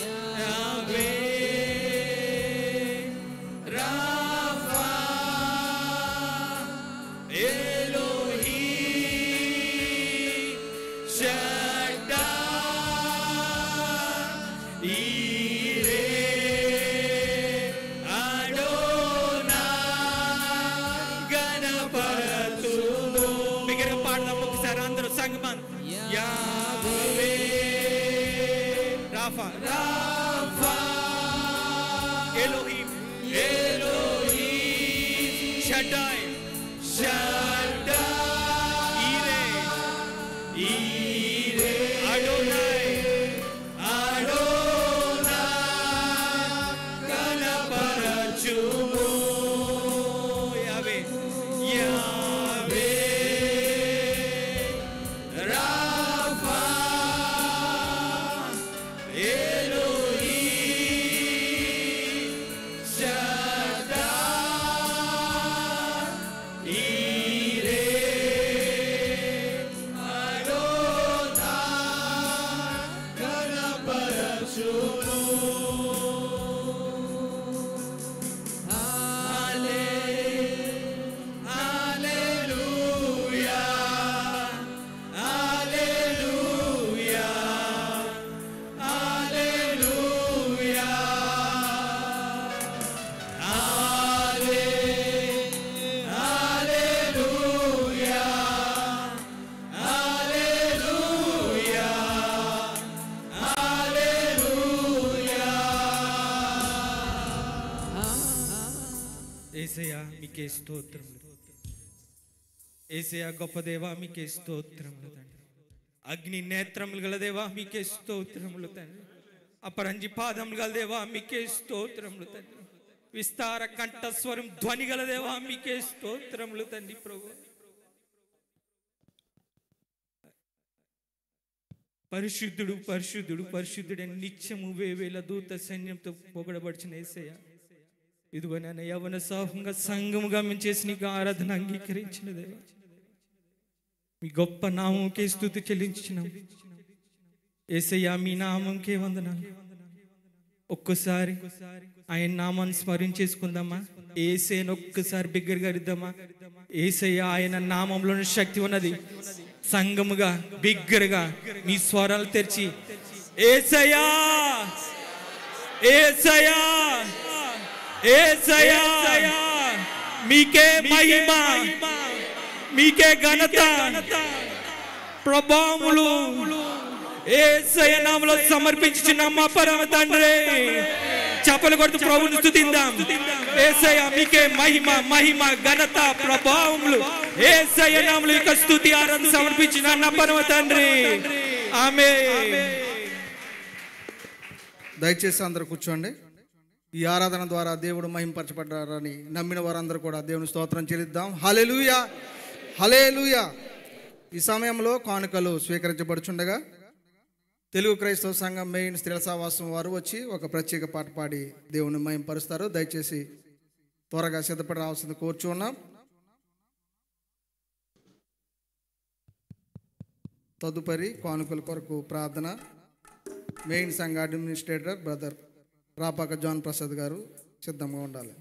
యావే రాఫా ఎలోహీ షడ్డా ఈరే అడోనా గణపరతును. మిగిలిన పాడదాం ఒకసారి అందరూ సంగమం. యావే రాఫా రాఫా ఎలోహీం ఎలోహీం షడ్డాయ్ షడ్డాయ్ ఈరే ఈరే అడోనాయ్ అడోనాయ్ కనపరచుము. యావే యావే రాఫా ఎలోహీం షడ్డాయ్ ఈరే అడోనాయ్ కనపరచుము. హల్లెలూయా హల్లెలూయా హల్లెలూయా హల్లెలూయా హల్లెలూయా హల్లెలూయా. యేసయ్యా మీకే స్తోత్రములు. యేసయ్యా గొప్ప దేవా మీకే స్తోత్రములు తండ్రి. అగ్ని నేత్రములు గల దేవా మీకే స్తోత్రములు తండ్రి. అపరంజి పాదములు గల దేవా మీకే స్తోత్రములు తండ్రి. విస్తార కంఠస్వరం ధ్వని గల దేవా మీకే స్తోత్రములు తండ్రి. ప్రభు పరిశుద్ధుడు పరిశుద్ధుడు పరిశుద్ధుడని నిత్యము వేవేల దూత సైన్యంతో పొగడబడిచిన యేసయ్య, ఇదిగో నన్ను యవన సమూహంగా సంఘముగా మేము చేసి నీకు ఆరాధన అంగీకరించిన దేవా, మీ గొప్ప నామంకే స్తుతి చెల్లించినాం. యేసయ్య మీ నామంకే వందనాలు. ఒక్కసారి ఆయన నామాన్ని స్మరించేసుకుందామా? యేసయ్యను ఒక్కసారి బిగ్గరగా అరిద్దామా? యేసయ్య ఆయన నామంలోని శక్తి ఉన్నది. సంఘముగా బిగ్గరగా మీ స్వరాలు తెరిచి యేసయ్యా యేసయ్యా యేసయ్యా మీకే మహిమ మీకే ఘనత ప్రభావములు యేసయ్య నామములో సమర్పించుచున్నాం మా పరమ తండ్రి. చప్పలు కొడుతూ ప్రభువుని స్తుతిద్దాం. యేసయ్య మీకే మహిమ మహిమ ఘనత ప్రభావములు యేసయ్య నామములో ఇక స్తుతి ఆరాధన సమర్పించిన నా పరమ తండ్రి. ఆమేన్. దయచేసి అందరూ కూర్చోండి. ఈ ఆరాధన ద్వారా దేవుడు మహింపరచబడ్డారని నమ్మిన వారందరూ కూడా దేవుని స్తోత్రం చెల్లిద్దాం. హల్లెలూయా హల్లెలూయా. ఈ సమయంలో కానుకలు స్వీకరించబడుచుండగా తెలుగు క్రైస్తవ సంఘం మెయిన్ స్త్రీల సహవాసం వారు వచ్చి ఒక ప్రత్యేక పాట పాడి దేవుని మహింపరుస్తారు. దయచేసి త్వరగా సిద్ధపడి రావాల్సింది కోరుచున్నాం. తదుపరి కానుకల కొరకు ప్రార్థన మెయిన్ సంఘ administrator brother Rapaka John Prasad గారు సిద్ధంగా ఉండాలి.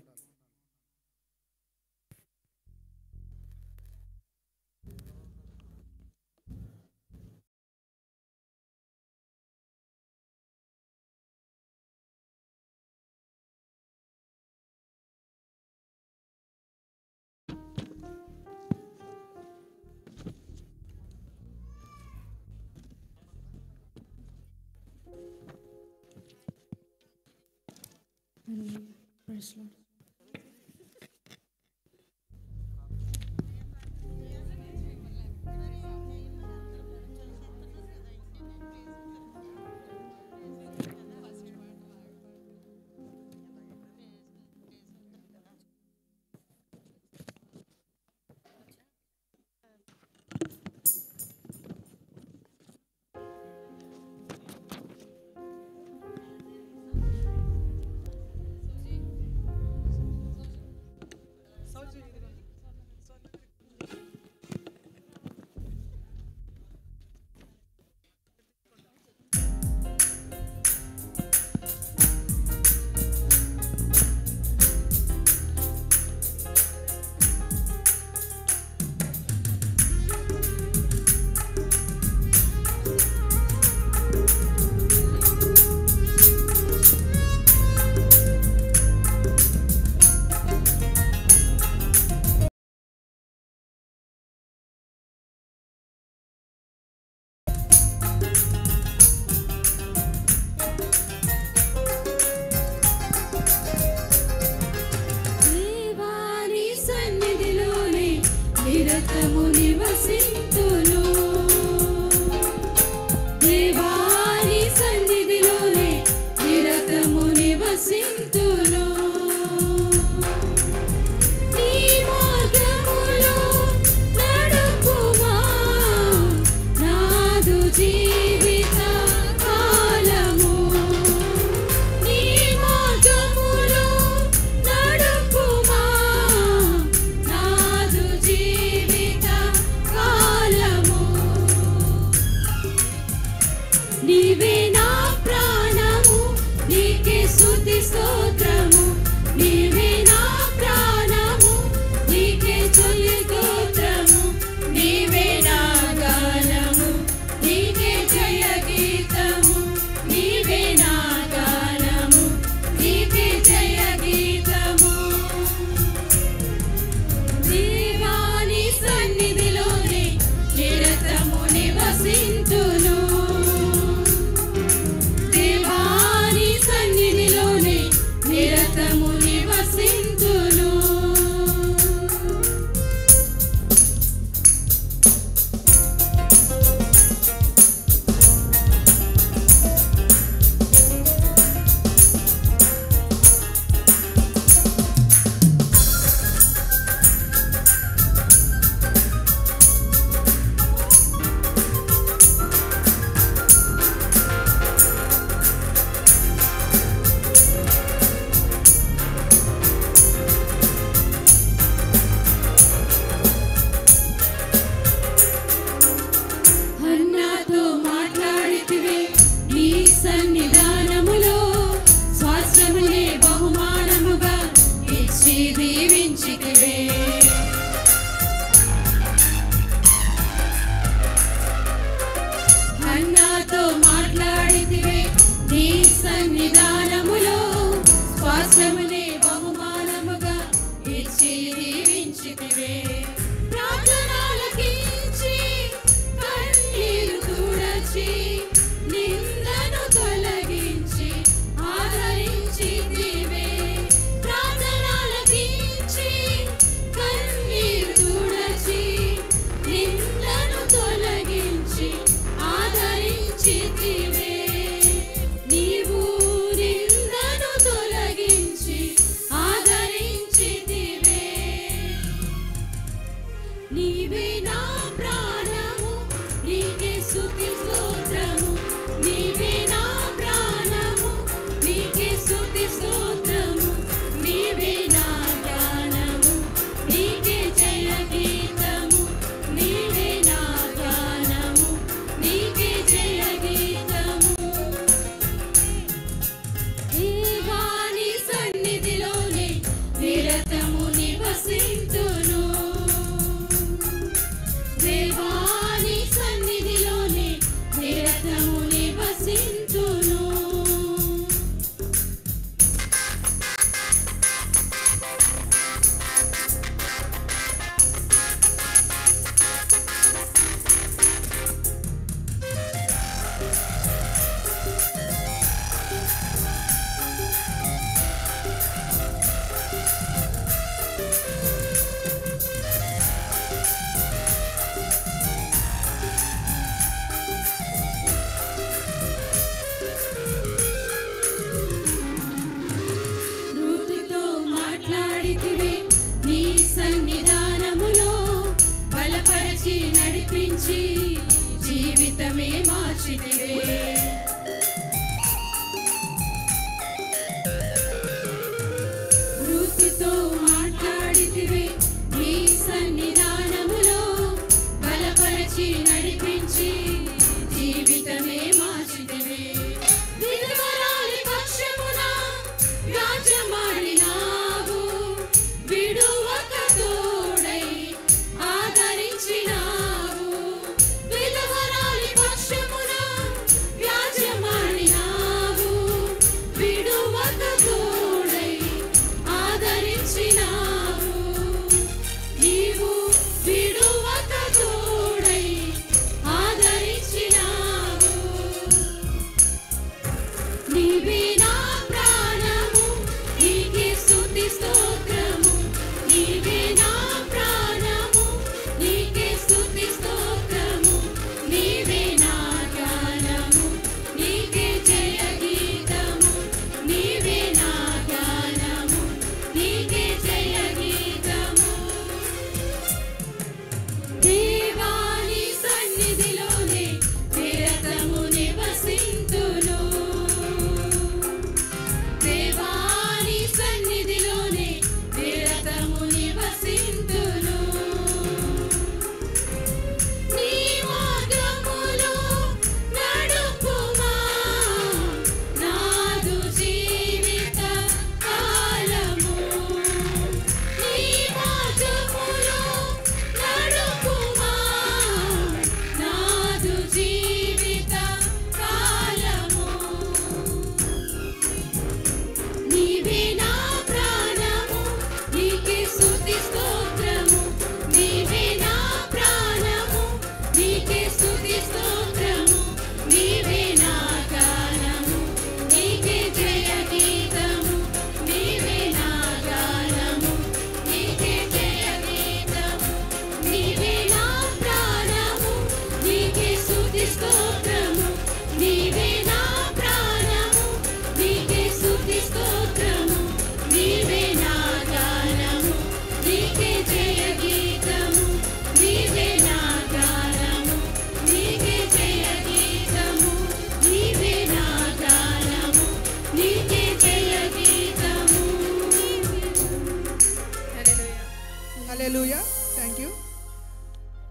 Thank you.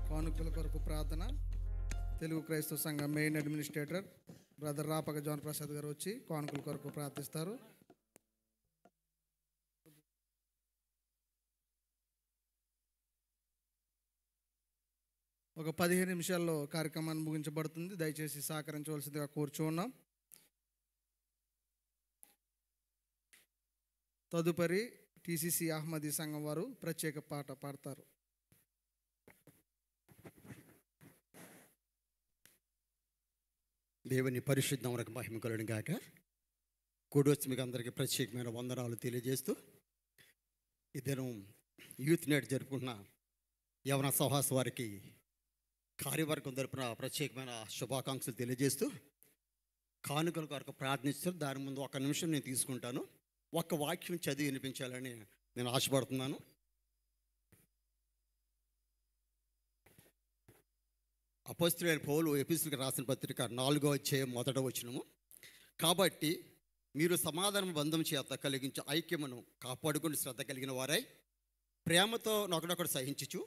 కానుకల కొరకు ప్రార్థన. తెలుగు క్రైస్తవ సంఘం main administrator brother Rapaka John Prasad గారు వచ్చి కానుకల కొరకు ప్రార్థిస్తారు. ఒక 15 నిమిషాల్లో కార్యక్రమాన్ని ముగించబడుతుంది. దయచేసి సహకరించవలసిందిగా కోరుచున్నాం. తదుపరి టీసీసీ అహ్మదీ సంఘం వారు ప్రత్యేక పాట పాడతారు. దేవుని పరిశుద్ధ నామమునకు మహిమ కలుగును గాక. కూడొచ్చి మీకు అందరికీ ప్రత్యేకమైన వందనాలు తెలియజేస్తూ ఈ దినం యూత్ నైట్ జరుపుకున్న యవన సహవాస వారికి కార్యవర్గం తరపున ప్రత్యేకమైన శుభాకాంక్షలు తెలియజేస్తూ కానుకల కొరకు ప్రార్థిస్తూ దాని ముందు 1 నిమిషం నేను తీసుకుంటాను. ఒక్క వాక్యం చదివి వినిపించాలని నేను ఆశపడుతున్నాను. అపోస్తలుడైన పౌలు ఎఫెసీయులకు రాసిన పత్రిక 4వ అధ్యాయం 1వ వచనము. కాబట్టి మీరు సమాధానం బంధం చేత కలిగించే ఐక్యమును కాపాడుకుని శ్రద్ధ కలిగిన వారై ప్రేమతో ఒకడొకడు సహించుచు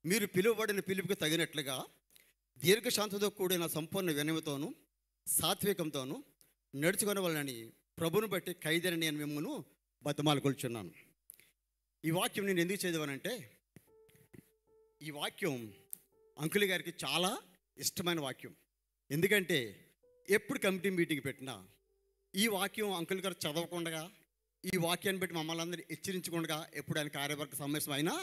మీరు పిలువబడిన పిలుపుకి తగినట్లుగా దీర్ఘశాంతతో కూడిన సంపూర్ణ వినయముతోనూ సాత్వికంతోనూ నడుచుకునే వాళ్ళని ప్రభుని బట్టి ఖైదైన నేను మిమ్మల్ని బతిమాలుకొల్చున్నాను. ఈ వాక్యం నేను ఎందుకు చదివానంటే ఈ వాక్యం అంకుల్ గారికి చాలా ఇష్టమైన వాక్యం. ఎందుకంటే ఎప్పుడు కమిటీ మీటింగ్ పెట్టినా ఈ వాక్యం అంకుల్ గారు చదవకుండా ఈ వాక్యాన్ని బట్టి మమ్మల్ని అందరినీ హెచ్చరించకుండా ఎప్పుడు ఆయన కార్యవర్గ సమావేశం అయినా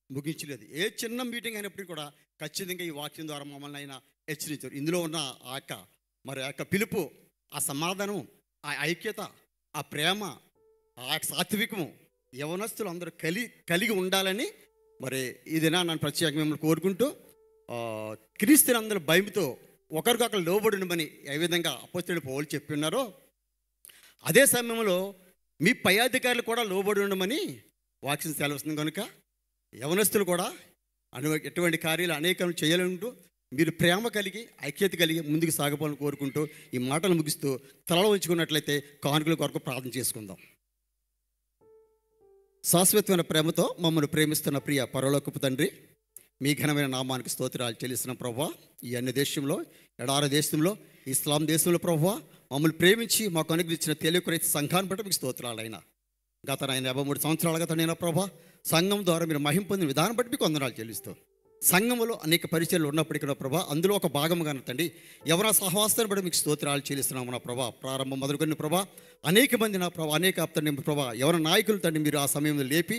ముగించలేదు. ఏ చిన్న మీటింగ్ అయినప్పటికీ కూడా ఖచ్చితంగా ఈ వాక్యం ద్వారా మమ్మల్ని ఆయన హెచ్చరించారు. ఇందులో ఉన్న ఆ యొక్క పిలుపు, ఆ సమాధానం, ఆ ఐక్యత, ఆ ప్రేమ, ఆ సాత్వికము యవనస్తులు అందరూ కలిగి ఉండాలని మరి ఈ దినా నన్ను ప్రత్యేకంగా మిమ్మల్ని కోరుకుంటూ క్రీస్తుని అందరూ భయంతో ఒకరికొకరు లోబడినమని ఏ విధంగా అపోస్తలుడు పౌలు చెప్పి ఉన్నారో అదే సమయంలో మీ పై అధికారులు కూడా లోబడి ఉండమని వాక్యం సెలవుస్తుంది. కనుక యవనస్తులు కూడా ఎటువంటి కార్యాలు అనేకం చేయాలంటూ మీరు ప్రేమ కలిగి ఐక్యత కలిగి ముందుకు సాగపోవాలని కోరుకుంటూ ఈ మాటలు ముగిస్తూ తలలో ఉంచుకున్నట్లయితే కానుకల కొరకు ప్రార్థన చేసుకుందాం. శాశ్వతమైన ప్రేమతో మమ్మల్ని ప్రేమిస్తున్న ప్రియ పరలోకపు తండ్రి, మీ ఘనమైన నామానికి స్తోత్రాలు చెల్లిస్తున్న ప్రభువా, ఈ అన్ని దేశంలో ఎడారి దేశంలో ఇస్లాం దేశంలో ప్రభువా మమ్మల్ని ప్రేమించి మాకు అనుగ్రహించిన తెలుగు రైతు సంఘాన్ని బట్టి మీకు స్తోత్రాలైనా. గత 53 సంవత్సరాలుగా తండ్రి ప్రభా సంఘం ద్వారా మీరు మహిమ పొందిన విధానం బట్టి మీకు వందనాలు చెల్లిస్తూ సంఘంలో అనేక పరిచయాలు ఉన్నప్పటికీ నా ప్రభా అందులో ఒక భాగంగా తండ్రి ఎవరైనా సహవాసాన్ని బట్టి మీకు స్తోత్రాలు చెల్లిస్తున్నాము నా ప్రభా. ప్రారంభం మొదలుకొని ప్రభా అనేక మంది నా ప్రభా అనేక తండ్రి ప్రభా ఎవరైనా నాయకులు తండ్రి మీరు ఆ సమయంలో లేపి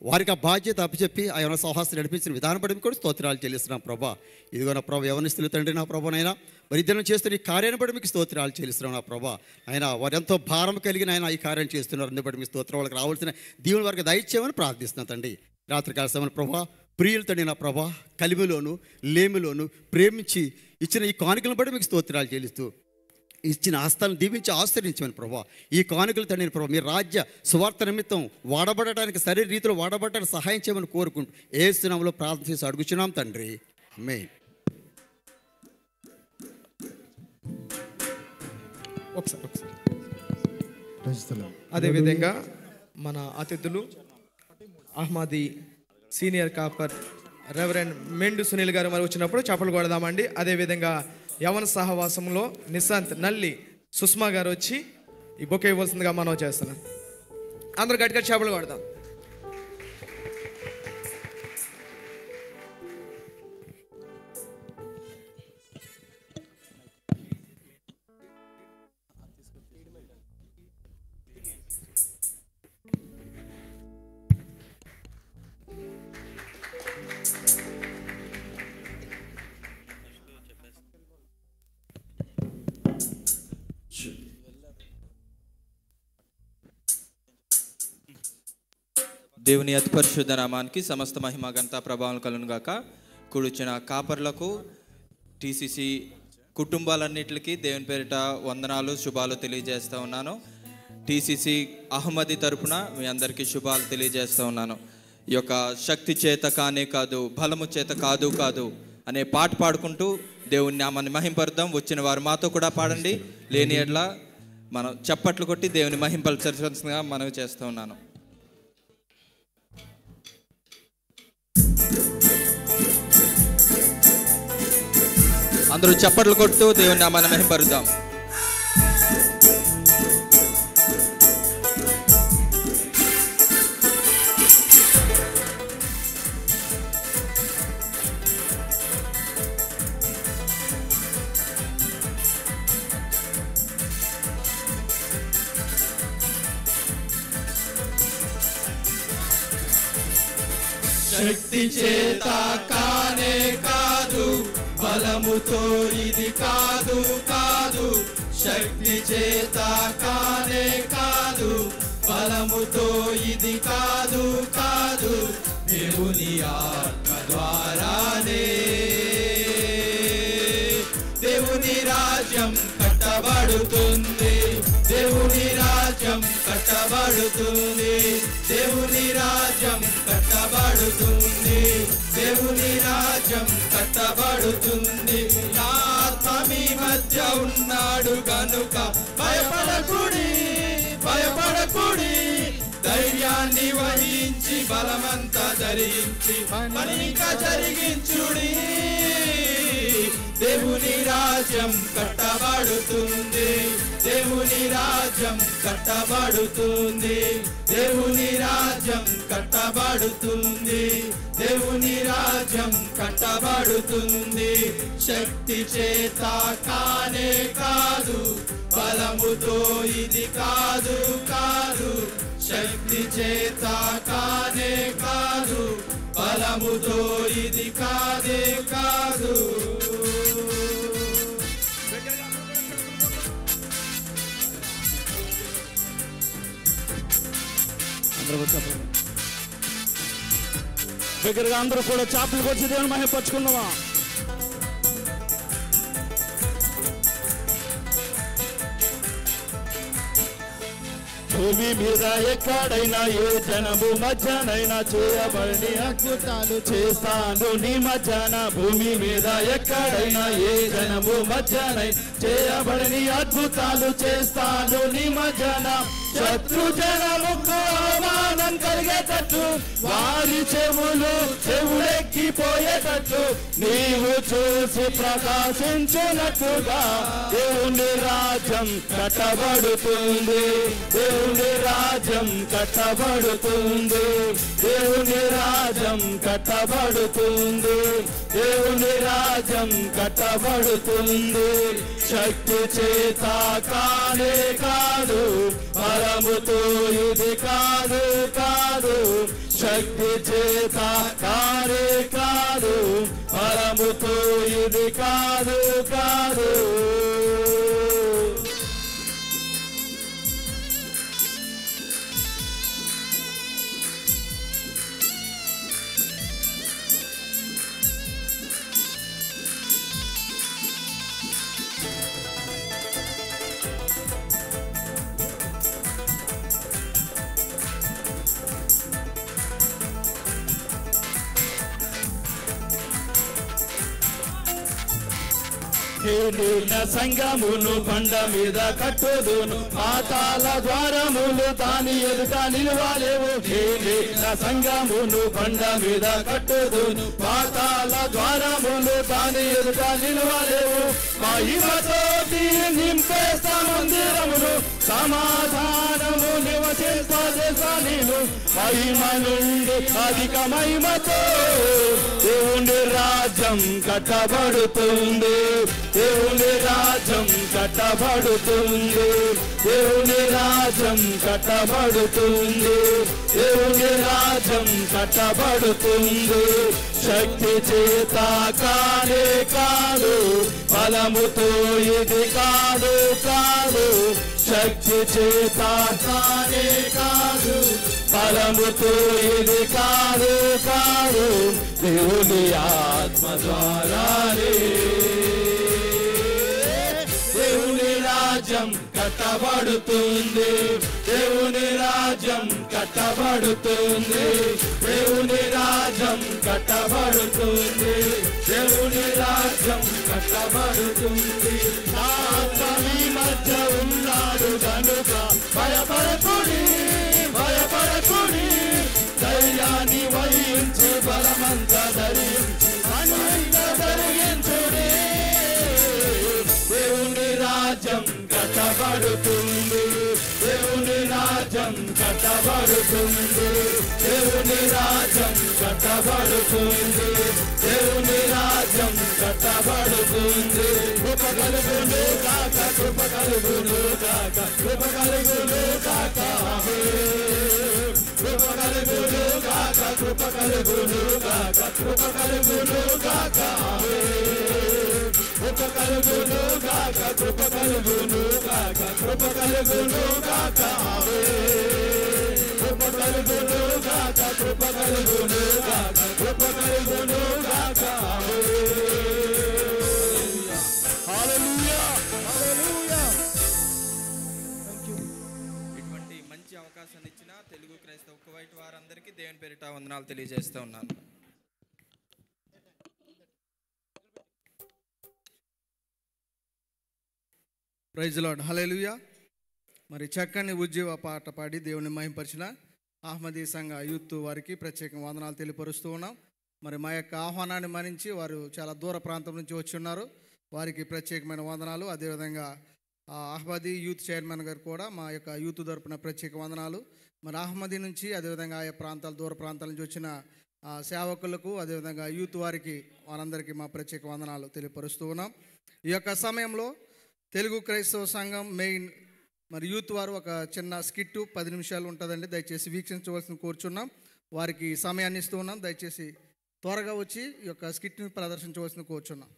వారికి ఆ బాధ్యత అప్పచెప్పి ఆ ఎవరైనా సహవాసాన్ని నడిపించిన విధానం బట్టి కూడా స్తోత్రాలు చెల్లిస్తున్నాం ప్రభా. ఇదిగో నా ప్రభా యవనస్తులు తండ్రి నా ప్రభానైనా మరి ఇద్దరు చేస్తున్న ఈ కార్యాన్ని బట్టి మీకు స్తోత్రాలు చెల్లిస్తున్నాం నా ప్రభా. అయినా వారు ఎంతో భారం కలిగిన ఆయన ఈ కార్యం చేస్తున్నారు. అందుని బట్టి మీ స్తోత్రం వాళ్ళకి రావాల్సిన దీవుని వారికి దయచేయమని ప్రార్థిస్తున్నాం తండ్రి. రాత్రికాల సమయం ప్రభా ప్రియులు తండ్రి నా ప్రభా కలిమిలోను లేమిలోను ప్రేమించి ఇచ్చిన ఈ కానుకలను బట్టి మీకు స్తోత్రాలు చెల్లిస్తూ ఇచ్చిన హస్తాలను దీవించి ఆశ్రయించమని ప్రభా. ఈ కానుకలు తండ్రి ప్రభా మీ రాజ్య సువార్త నిమిత్తం వాడబడటానికి సరైన రీతిలో వాడబడటానికి సహాయం చేయమని కోరుకుంటూ యేసు నామములో ప్రార్థన చేసి అడుగుచున్నాం తండ్రి, ఆమేన్. అదేవిధంగా మన అతిథులు అహ్మదీ సీనియర్ కాపర్ రెవరెండ్ మెండు సునీల్ గారు మరి వచ్చినప్పుడు చప్పలు కొడదామండి. అదేవిధంగా యవన సహవాసంలో నిశాంత్ నల్లి సుష్మా గారు వచ్చి ఈ బొకే ఇవ్వాల్సిందిగా మనం చేస్తున్నాం. అందరూ గట్టిగా చప్పలు కొడదాం. దేవుని అతి పరిశుద్ధ నామానికి సమస్త మహిమ ఘనత ప్రభావం కలుగును గాక. కూడిచిన కాపర్లకు టీసీసీ కుటుంబాలన్నిటికీ దేవుని పేరిట వందనాలు శుభాలు తెలియజేస్తూ ఉన్నాను. టీసీసీ అహ్మదీ తరపున మీ అందరికీ శుభాలు తెలియజేస్తూ ఉన్నాను. ఈ యొక్క శక్తి చేత కానే కాదు బలము చేత కాదు అనే పాట పాడుకుంటూ దేవుని నామాన్ని మహింపరుద్దాం. వచ్చిన వారు మాతో కూడా పాడండి. లేని ఎడ్ల మనం చప్పట్లు కొట్టి దేవుని మహింపరచాల్సిందిగా మనవి చేస్తూ ఉన్నాను. అందరూ చప్పట్లు కొడుతూ దేవుని నామాన్ని మహిమపరుద్దాం. శక్తి చేత కానే కాదు, బలముతో ఇది కాదు కాదు. శక్తి చేత కానే కాదు, బలముతో ఇది కాదు కాదు. దేవుని ఆత్మ ద్వారానే దేవుని రాజ్యం కట్టబడుతుంది. దేవుని రాజ్యం కట్టబడుతుంది. దేవుని రాజ్యం కట్టబడుతుంది. దేవుని రాజ్యం కట్టబడుతుంది. ఆత్మ మీ మధ్య ఉన్నాడు గనుక భయపడకుడి, భయపడకుడి. ధైర్యాన్ని వహించి బలమంతా ధరించి పనిగా జరిగించుడి. దేవుని రాజ్యం కట్టబడుతుంది. దేవుని రాజ్యం కట్టబడుతుంది. దేవుని రాజ్యం కట్టబడుతుంది. దేవుని రాజ్యం కట్టబడుతుంది. శక్తి చేత కానే కాదు, బలముతో ఇది కాదు కాదు. శక్తి చేత కానే కాదు, బలముతో ఇది కాదే కాదు. దగ్గరగా అందరూ కూడా చాపలు కొచ్చి దేవుని మహిమపరుచుకుందామా. భూమి మీద ఎక్కడైనా ఏ జనము మధ్యనైనా చేయబడి అద్భుతాలు చేస్తాను నీ మధ్యాహ్న. భూమి మీద ఎక్కడైనా ఏ జనము మధ్యనైనా చేయబడి అద్భుతాలు చేస్తాను నీ మధ్యాహ్న. శత్రు జనముకు అవమానం కలిగేటట్టు, వారి చెవులెక్కిపోయేటట్టు నీవు చూసి ప్రకాశించినట్టుగా దేవుని రాజ్యం కట్టబడుతుంది. దేవుని రాజ్యం కట్టబడుతుంది. దేవుని రాజ్యం కట్టబడుతుంది. దేవుని రాజ్యం కట్టబడుతుంది. శక్తి చేత కానే కాదు, బలముతో ఇది కాదు కాదు. శక్తి చేత కానే కాదు, బలముతో ఇది కాదు కాదు. హేళన సంగమును బండ మీద కట్టుదును, పాతాళ ద్వారములు దాని ఎదుట నిలవలేవు. హేళన సంగమును బండ మీద కట్టుదును, పాతాళ ద్వారములు దాని ఎదుట నిలవలేవు. మహిమతో నింపేస్తా మందిరమును, సమాధానము నివసింపజేస్తా నేను. మహిమ నుండి అధిక మహిమతో దేవుని రాజ్యం కట్టబడుతుంది. దేవుని రాజ్యం కట్టబడుతుంది. దేవుని రాజ్యం కట్టబడుతుంది. దేవుని రాజ్యం కట్టబడుతుంది. శక్తి చేత కానే కాదు, బలముతో ఇది కాదు కాదు. శక్తి చేత కానే కాదు, బలముతో ఇది కాదు కాదు. దేవుని ఆత్మ ద్వారానే దేవుని రాజ్యం కట్టబడుతుంది. దేవుని రాజ్యం కట్టబడుతుంది. దేవుని రాజ్యం కట్టబడుతుంది. దేవుని రాజ్యం కట్టబడుతుంది. ఆత్మ మీ మధ్య ఉన్నాడు కనుక భయపడకుడి, భయపడకుడి. ధైర్యాన్ని వహించి బలమంతా ధరించి అనంత ధరించుడి. కట్టబడుతుంది దేవుని రాజ్యం కట్టబడుతుంది దేవుని రాజ్యం కట్టబడుతుంది కృప కలుగును కాక కృప కలుగును కాక కృప కలుగును కాక కృప కలుగును కాక కృప కలుగును కాక కృప కలుగును కాక కృప కలుగును కాక కృప కలుగును కాక కృప కలుగును కాక కృప కలుగును కాక కృప కలుగును కాక కృప కలుగును కాక హల్లెలూయా హల్లెలూయా. ఇటువంటి మంచి అవకాశాన్ని ఇచ్చిన తెలుగు క్రైస్తవ కువైట్ వారందరికీ దేవుని పేరిట వందనాలు తెలియజేస్తూ ఉన్నాను. ప్రైజ్ లార్డ్, హల్లెలూయా. మరి చక్కని ఉజ్జీవ పాట పాడి దేవుని మహింపరిచిన అహ్మదీ సంఘ యూత్ వారికి ప్రత్యేక వందనాలు తెలియపరుస్తూ ఉన్నాం. మరి మా యొక్క ఆహ్వానాన్ని మన్నించి వారు చాలా దూర ప్రాంతం నుంచి వచ్చి ఉన్నారు. వారికి ప్రత్యేకమైన వందనాలు. అదేవిధంగా అహ్మదీ యూత్ చైర్మన్ గారు కూడా మా యొక్క యూత్ తరపున ప్రత్యేక వందనాలు. మరి అహ్మదీ నుంచి అదేవిధంగా ఆయా ప్రాంతాల దూర ప్రాంతాల నుంచి వచ్చిన సేవకులకు అదేవిధంగా యూత్ వారికి వారందరికీ మా ప్రత్యేక వందనాలు తెలియపరుస్తూ ఉన్నాం. ఈ యొక్క సమయంలో తెలుగు క్రైస్తవ సంఘం మెయిన్ మరి యూత్ వారు ఒక చిన్న స్కిట్ 10 నిమిషాలు ఉంటుందండి. దయచేసి వీక్షించవలసిన కోరుచున్నాం. వారికి సమయాన్ని ఇస్తూ ఉన్నాం. దయచేసి త్వరగా వచ్చి ఈ యొక్క స్కిట్ని ప్రదర్శించవలసిన కోరుచున్నాం.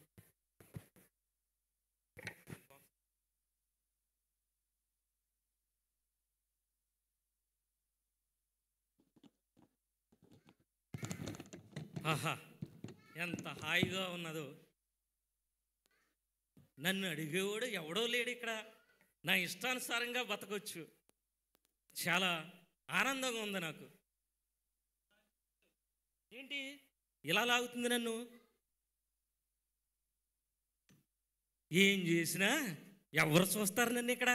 ఆహా, ఎంత హాయిగా ఉన్నదో. నన్ను అడిగేవాడు ఎవడో లేడు ఇక్కడ. నా ఇష్టానుసారంగా బతకొచ్చు. చాలా ఆనందంగా ఉంది నాకు. ఏంటి ఇలా లాగుతుంది నన్ను? ఏం చేసినా ఎవరు చూస్తారు నన్ను ఇక్కడ?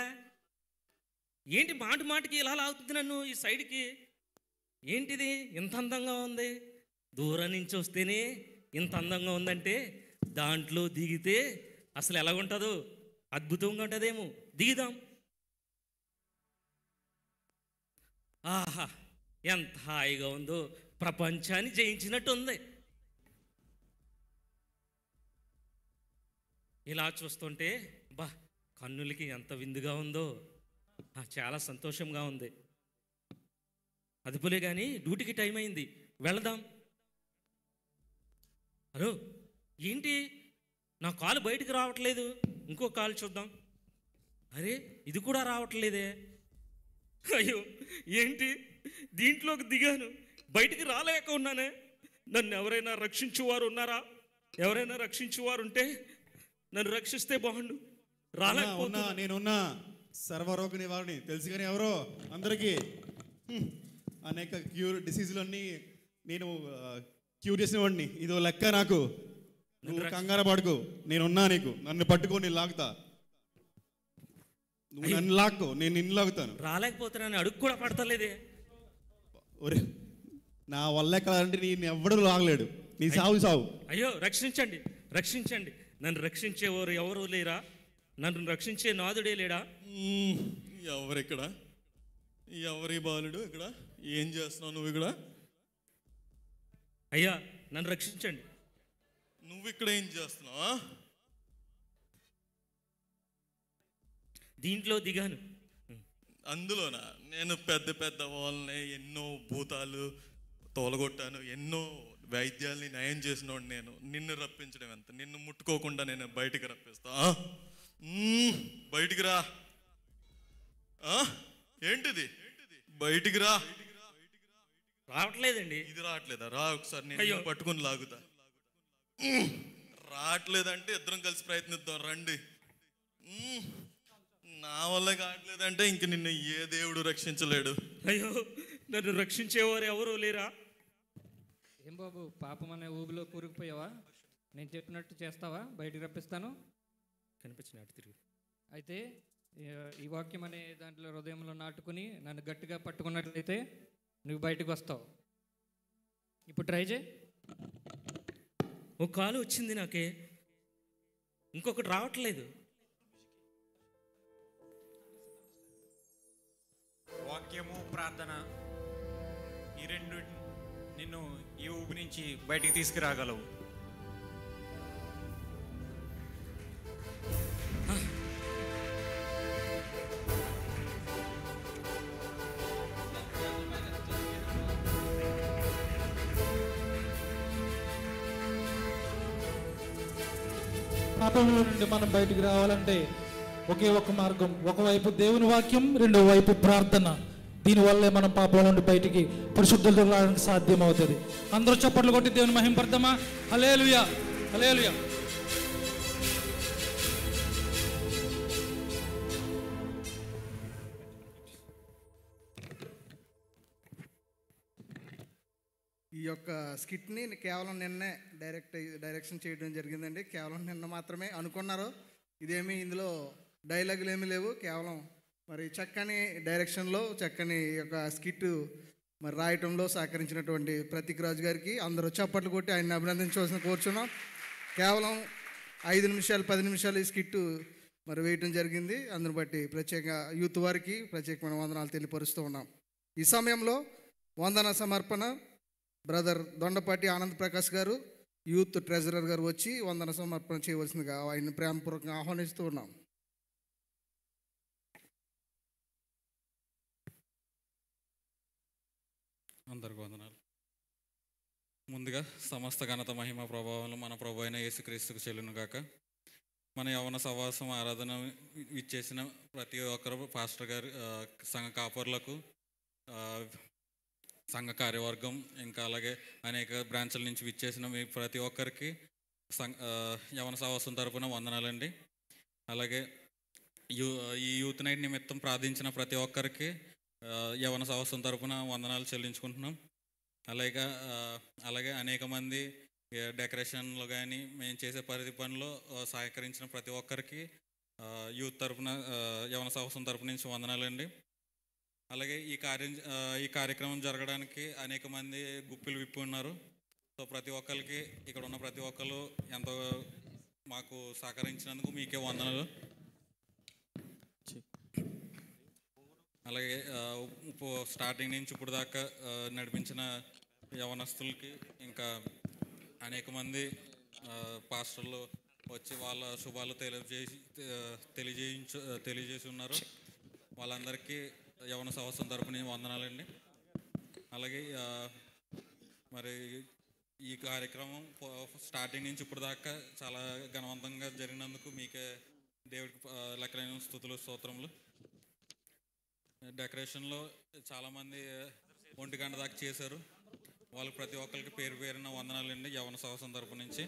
ఏంటి మాటి మాటికి ఇలా లాగుతుంది నన్ను ఈ సైడ్కి? ఏంటిది ఇంత అందంగా ఉంది? దూరం నుంచి వస్తేనే ఇంత అందంగా ఉందంటే దాంట్లో దిగితే అసలు ఎలా ఉంటుందో? అద్భుతంగా ఉంటుందేమో. దిగుదాం. ఆహా, ఎంత హాయిగా ఉందో. ప్రపంచాన్ని జయించినట్టు ఉంది. ఇలా చూస్తుంటే బా, కన్నులకి ఎంత విందుగా ఉందో. చాలా సంతోషంగా ఉంది. అదుపులే కానీ డ్యూటీకి టైం అయింది, వెళదాం. హలో, ఏంటి నా కాలు బయటికి రావట్లేదు? ఇంకో కాలు చూద్దాం. అరే, ఇది కూడా రావట్లేదే. అయ్యో, ఏంటి దీంట్లోకి దిగాను, బయటికి రాలేక ఉన్నానే. నన్ను ఎవరైనా రక్షించువారు ఉన్నారా? ఎవరైనా రక్షించువారు ఉంటే నన్ను రక్షిస్తే బాగుండు. రాలేకపోతున్నా. నేనున్నా సర్వరోగ నివారణి, తెలుసు కానీ ఎవరో అందరికీ అనేక డిసీజులన్నీ నేను క్యూర్ చేసిన వాడిని. ఇదో లెక్క నాకు. నువ్వు కంగారు పడుకో, నేనున్నా నీకు. నన్ను పట్టుకో, నేను లాగుతా. నువ్వు నన్ను లాక్కో, నేను నిన్ను లాగుతాను. రాలేకపోతున్నాను, అడుగు కూడా పడతలేదే. ఒరే, నా వల్ల కాదంటే నేను ఎవ్వడూ లాగలేడు. నీ సావు సావు. అయ్యో, రక్షించండి, రక్షించండి. నన్ను రక్షించేవారు ఎవరు లేరా? నన్ను రక్షించే నాదుడే లేడా? ఎవరిక్కడ? ఎవరి బాలుడు ఇక్కడ? ఏం చేస్తున్నావు నువ్వు ఇక్కడ? అయ్యా, నన్ను రక్షించండి. నువ్వు ఇక్కడ ఏం చేస్తున్నావా? దీంట్లో దిగాను. అందులోనా? నేను పెద్ద పెద్ద వాళ్ళని, ఎన్నో భూతాలు తోలగొట్టాను, ఎన్నో వైద్యాల్ని నయం చేసినోడు నేను. నిన్ను రప్పించడం ఎంత? నిన్ను ముట్టుకోకుండా నేను బయటికి రప్పిస్తా. బయటికి రా. ఏంటిది? బయటికి రా. రావట్లేదండి. ఇది రావట్లేదా? రా ఒకసారి, నేను పట్టుకుని లాగుతా. రావట్లేదంటే ఇద్దరం కలిసి ప్రయత్నిద్దాం, రండి. నా వల్ల కావట్లేదంటే ఇంక నిన్ను ఏ దేవుడు రక్షించలేడు. అయ్యో, నన్ను రక్షించేవారు ఎవరు లేరా? ఏం బాబు, పాపం అనే ఊబిలో కూరుకుపోయావా? నేను చెప్పినట్టు చేస్తావా? బయటికి రప్పిస్తాను. కనిపించినట్టు తిరిగి. అయితే ఈ వాక్యం అనే దాంట్లో హృదయంలో నాటుకుని నన్ను గట్టిగా పట్టుకున్నట్లయితే నువ్వు బయటకు వస్తావు. ఇప్పుడు ట్రై చేయి. ఒక కాలు వచ్చింది నాకే, ఇంకొకటి రావట్లేదు. వాక్యము ప్రార్థన, ఈ రెండు నిన్ను ఈ ఊబి నుంచి బయటికి తీసుకురాగలవు. పాపంలో నుండి మనం బయటికి రావాలంటే ఒకే ఒక మార్గం, ఒకవైపు దేవుని వాక్యం, రెండో వైపు ప్రార్థన. దీనివల్లే మనం పాపంలో నుండి బయటికి పరిశుద్ధులతో రావడానికి సాధ్యం అవుతుంది. అందరూ చప్పట్లు కొట్టి దేవుని మహింపడదామా? హల్లెలూయా, హల్లెలూయా. ఈ యొక్క స్కిట్ని కేవలం నిన్నే డైరెక్షన్ చేయడం జరిగిందండి. కేవలం నిన్న మాత్రమే అనుకున్నారు. ఇదేమీ ఇందులో డైలాగులు ఏమీ లేవు. కేవలం మరి చక్కని డైరెక్షన్లో చక్కని యొక్క స్కిట్ మరి రాయటంలో సహకరించినటువంటి ప్రతీక్ రాజు గారికి అందరూ చప్పట్లు కొట్టి ఆయన్ని అభినందించవలసిన కోరుచున్నాం. కేవలం 5 నిమిషాలు 10 నిమిషాలు ఈ స్కిట్ మరి వేయటం జరిగింది. అందుని బట్టి ప్రత్యేకంగా యూత్ వారికి ప్రత్యేకమైన వందనాలు తెలియపరుస్తూ ఉన్నాం. ఈ సమయంలో వందన సమర్పణ బ్రదర్ దొండపాటి ఆనంద్ ప్రకాష్ గారు, యూత్ ట్రెజరర్ గారు వచ్చి వందన సమర్పణ చేయవలసిందిగా ఆయన్ని ప్రేమపూర్వకంగా ఆహ్వానిస్తూ ఉన్నాం. అందరికి వందనాలు. ముందుగా సమస్త ఘనత మహిమ ప్రభావాలు మన ప్రభు అయిన యేసుక్రీస్తుకు చెల్లును గాక. మన యవన సహవాసం ఆరాధన ఇచ్చేసిన ప్రతి ఒక్కరు పాస్టర్ గారు, సంఘ కాపర్లకు, సంఘ కార్యవర్గం, ఇంకా అలాగే అనేక బ్రాంచ్ల నుంచి విచ్చేసిన మీ ప్రతి ఒక్కరికి యవన సహవాసం తరపున వందనాలండి. అలాగే ఈ యూత్ నైట్ నిమిత్తం ప్రార్థించిన ప్రతి ఒక్కరికి యవన సహవాసం తరపున వందనాలు చెల్లించుకుంటున్నాం. అలాగే అనేక మంది డెకరేషన్లో కానీ మేము చేసే ప్రతి పనిలో సహకరించిన ప్రతి ఒక్కరికి యూత్ తరపున యవన సహవాసం తరపు నుంచి వందనాలండి. అలాగే ఈ కార్యక్రమం జరగడానికి అనేక మంది గుప్పిలు విప్పి ఉన్నారు. సో ప్రతి ఒక్కరికి, ఇక్కడ ఉన్న ప్రతి ఒక్కరు ఎంతో మాకు సహకరించినందుకు మీకే వందనాలు. అలాగే స్టార్టింగ్ నుంచి ఇప్పుడు దాకా నడిపించిన యవనస్తులకి, ఇంకా అనేక మంది పాస్టర్లు వచ్చి వాళ్ళ శుభాలు తెలియజేసి ఉన్నారు. వాళ్ళందరికీ యవన సహవాసం తరపున వందనాలండి. అలాగే మరి ఈ కార్యక్రమం స్టార్టింగ్ నుంచి ఇప్పుడు దాకా చాలా ఘనవంతంగా జరిగినందుకు మీకే దేవుడికి లెక్కలేని స్తుతులు స్తోత్రములు. డెకరేషన్లో చాలామంది 1 గంట దాకా చేశారు. వాళ్ళకి ప్రతి ఒక్కరికి పేరు పేరున వందనాలండి యవన సహవాసం తరపు నుంచి.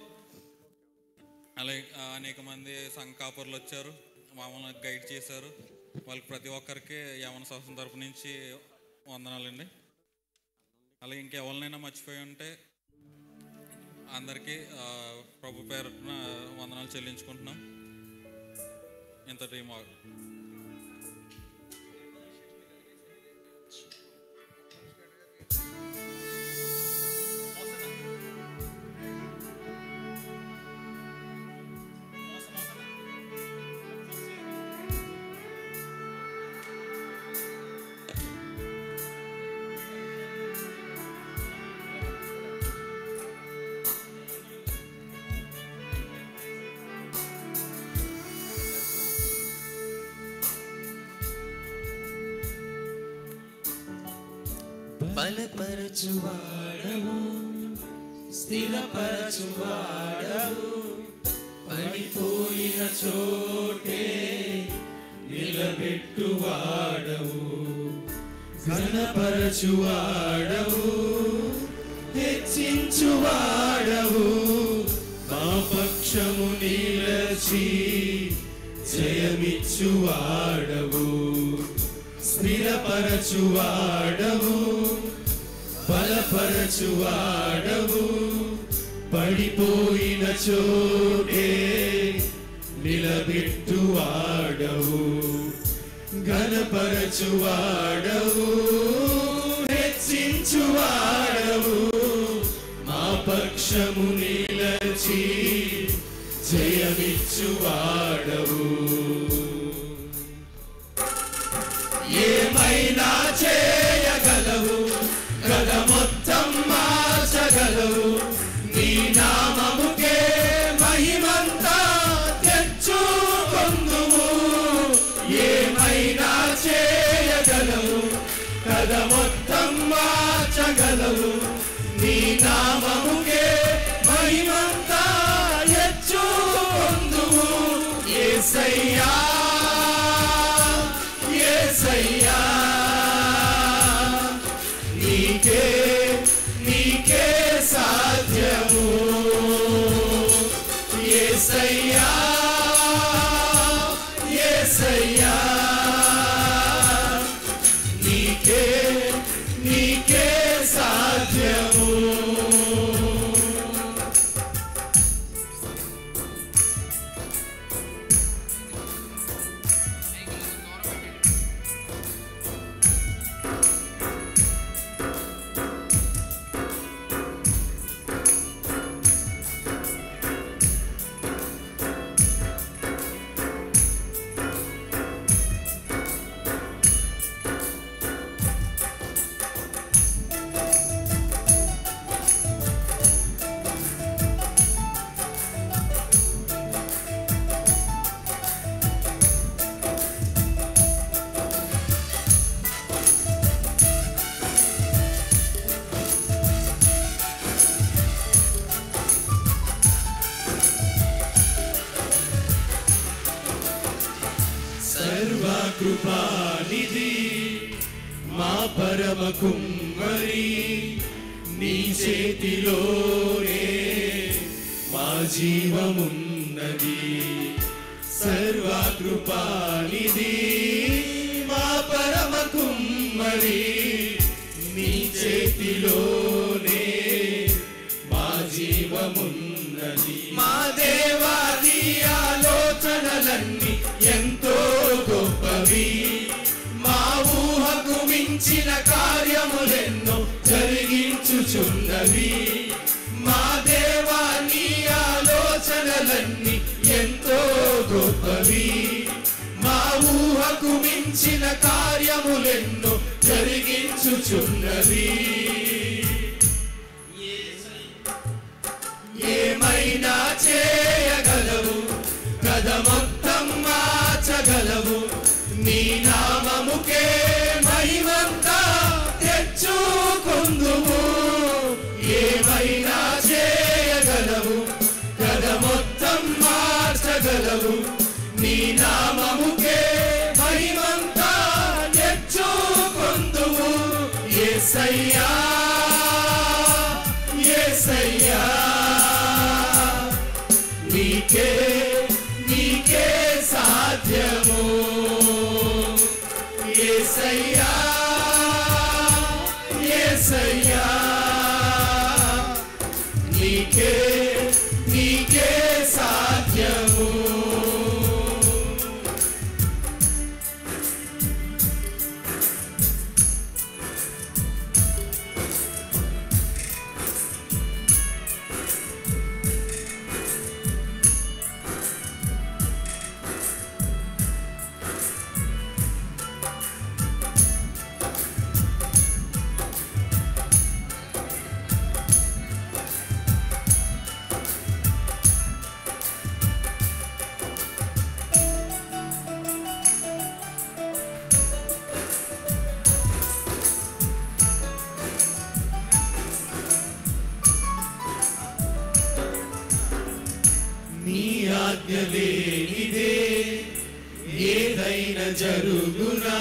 అలాగే అనేక మంది సంఘ కాపర్లు వచ్చారు, మమ్మల్ని గైడ్ చేశారు. వాళ్ళకి ప్రతి ఒక్కరికి యవన సహవాసం తరపు నుంచి వందనాలండి. అలాగే ఇంకెవరినైనా మర్చిపోయి ఉంటే అందరికీ ప్రభు పేరున వందనాలు చెల్లించుకుంటున్నాం. ఇంతటి బలపరచువాడవు, స్థిరపరచువాడవు, పడిపోయిన చోటే నిలబెట్టువాడవు, ఘనపరచువాడవు, హెచ్చించువాడవు, మా పక్షము నిలచి జయమిచ్చువాడవు, స్థిరపరచువాడవు, బలపరచువాడవు, పడిపోయిన చోటే నిలబెట్టువాడవు, ఘనపరచువాడవు, హెచ్చించువాడవు, మా పక్షము నిలచి జయమిచ్చువాడవు. ఏమైనా చేయ చేయగలవు నీ నామముకే మహిమంతా హెచ్చుకొందువు యేసయ్యా యేసయ్యా నీకే నీకే సాధ్యము యేసయ్యా యేసయ్యా నీకే నీకే సాధ్యము సర్వకృపానిధి మా పరమ కుమ్మరి నీ చేతిలోనే మా జీవమున్నది సర్వకృపానిధి మా పరమ కుమ్మరి నీ చేతిలోనే మా జీవమున్నది మా దేవాది ఆలోచనలన్నీ ఎంతో గొప్పవి మా ఊహకు మించిన కార్యములెన్నో జరిగించుచున్నవి మా దేవాని ఆలోచనలన్నీ ఎంతో గొప్పవి మా ఊహకు మించిన కార్యములెన్నో జరిగించుచున్నవి ఏమైనా చేయగలవు కథ మొత్తం మార్చగలవు నీ నామముకే మహిమంతా తెచ్చుకొందువు ఏమైనా చేయగలవు కథ మొత్తం మార్చగలవు నీ నామముకే మహిమంతా తెచ్చుకొందువు యేసయ్యా యేసయ్యా నీకే నీకే సాధ్యము యేసయ్యా యేసయ్యా నీకే నీకే సాధ్యము నీ ఆజ్ఞ లేనిదే ఏదైనా జరుగునా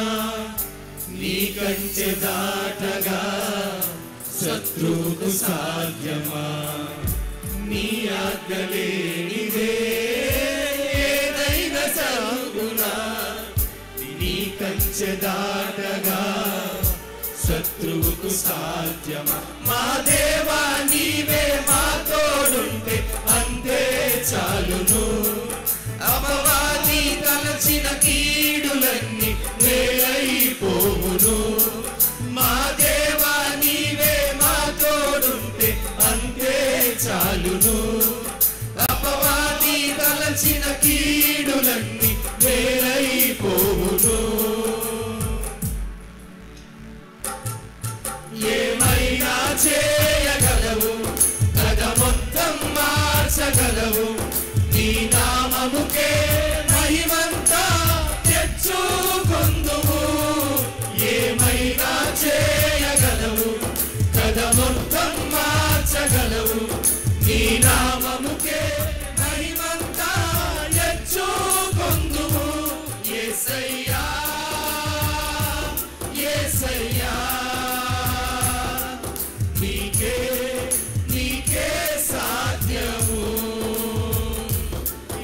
నీ కంచె దాటగా శత్రువుకు సాధ్యమా నీ ఆజ్ఞ లేనిదే ఏదైనా జరుగునా నీ కంచె దాటగా శత్రువుకు సాధ్యమా మా దేవా నీవే మా తోడుంటే అంతే చాలును అపవాది తలచిన కీడులన్నీ వేలైపోవును మా దేవా నీవే మా తోడుంటే అంతే చాలును అపవాది తలచిన కీడులన్నీ వేలైపోవును ఏమైనా చేయగలవు కథ మొత్తం మార్చగలవు నీ నామముకే మహిమంతా తెచ్చుకొందువు ఏమైనా చేయగలవు కథ నామముకే మహిమంతా ఎచ్చుకొందుము యేసయ్యా యేసయ్యా నీకే నీకే సాధ్యము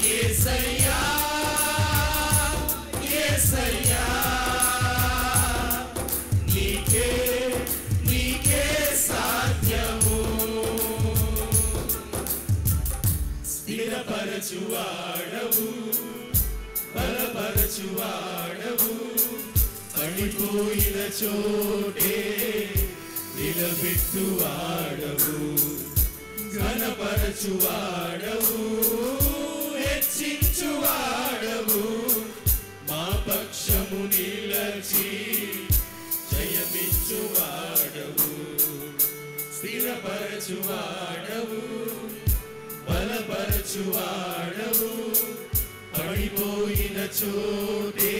యేసయ్యా యేసయ్యా నీకే నీకే సాధ్యము స్థిరపరచువాడవు బలపరచువాడవు పడిపోయిన చోటే నిలబెట్టువాడవు ఘనపరచువాడవు హెచ్చించువాడవు మా పక్షము నిలచి జయమిచ్చువాడవు స్థిరపరచువాడవు బలపరచువాడవు పడిపోయిన చోటే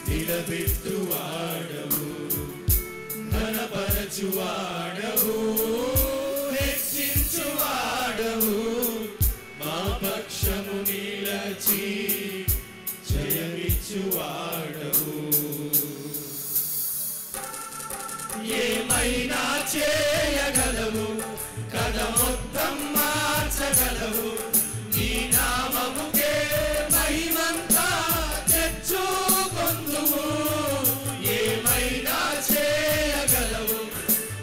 నిలబెట్టువాడవు ఘనపరచువాడవు హెచ్చించువాడవు మా పక్షము నిలచి జయమిచ్చువాడవు ఏమైనా చేయగలవు కథ మొత్తం మార్చగలవు నీ నామముకే మహిమంతా తెచ్చుకొందుము ఏమైనా చేయగలవు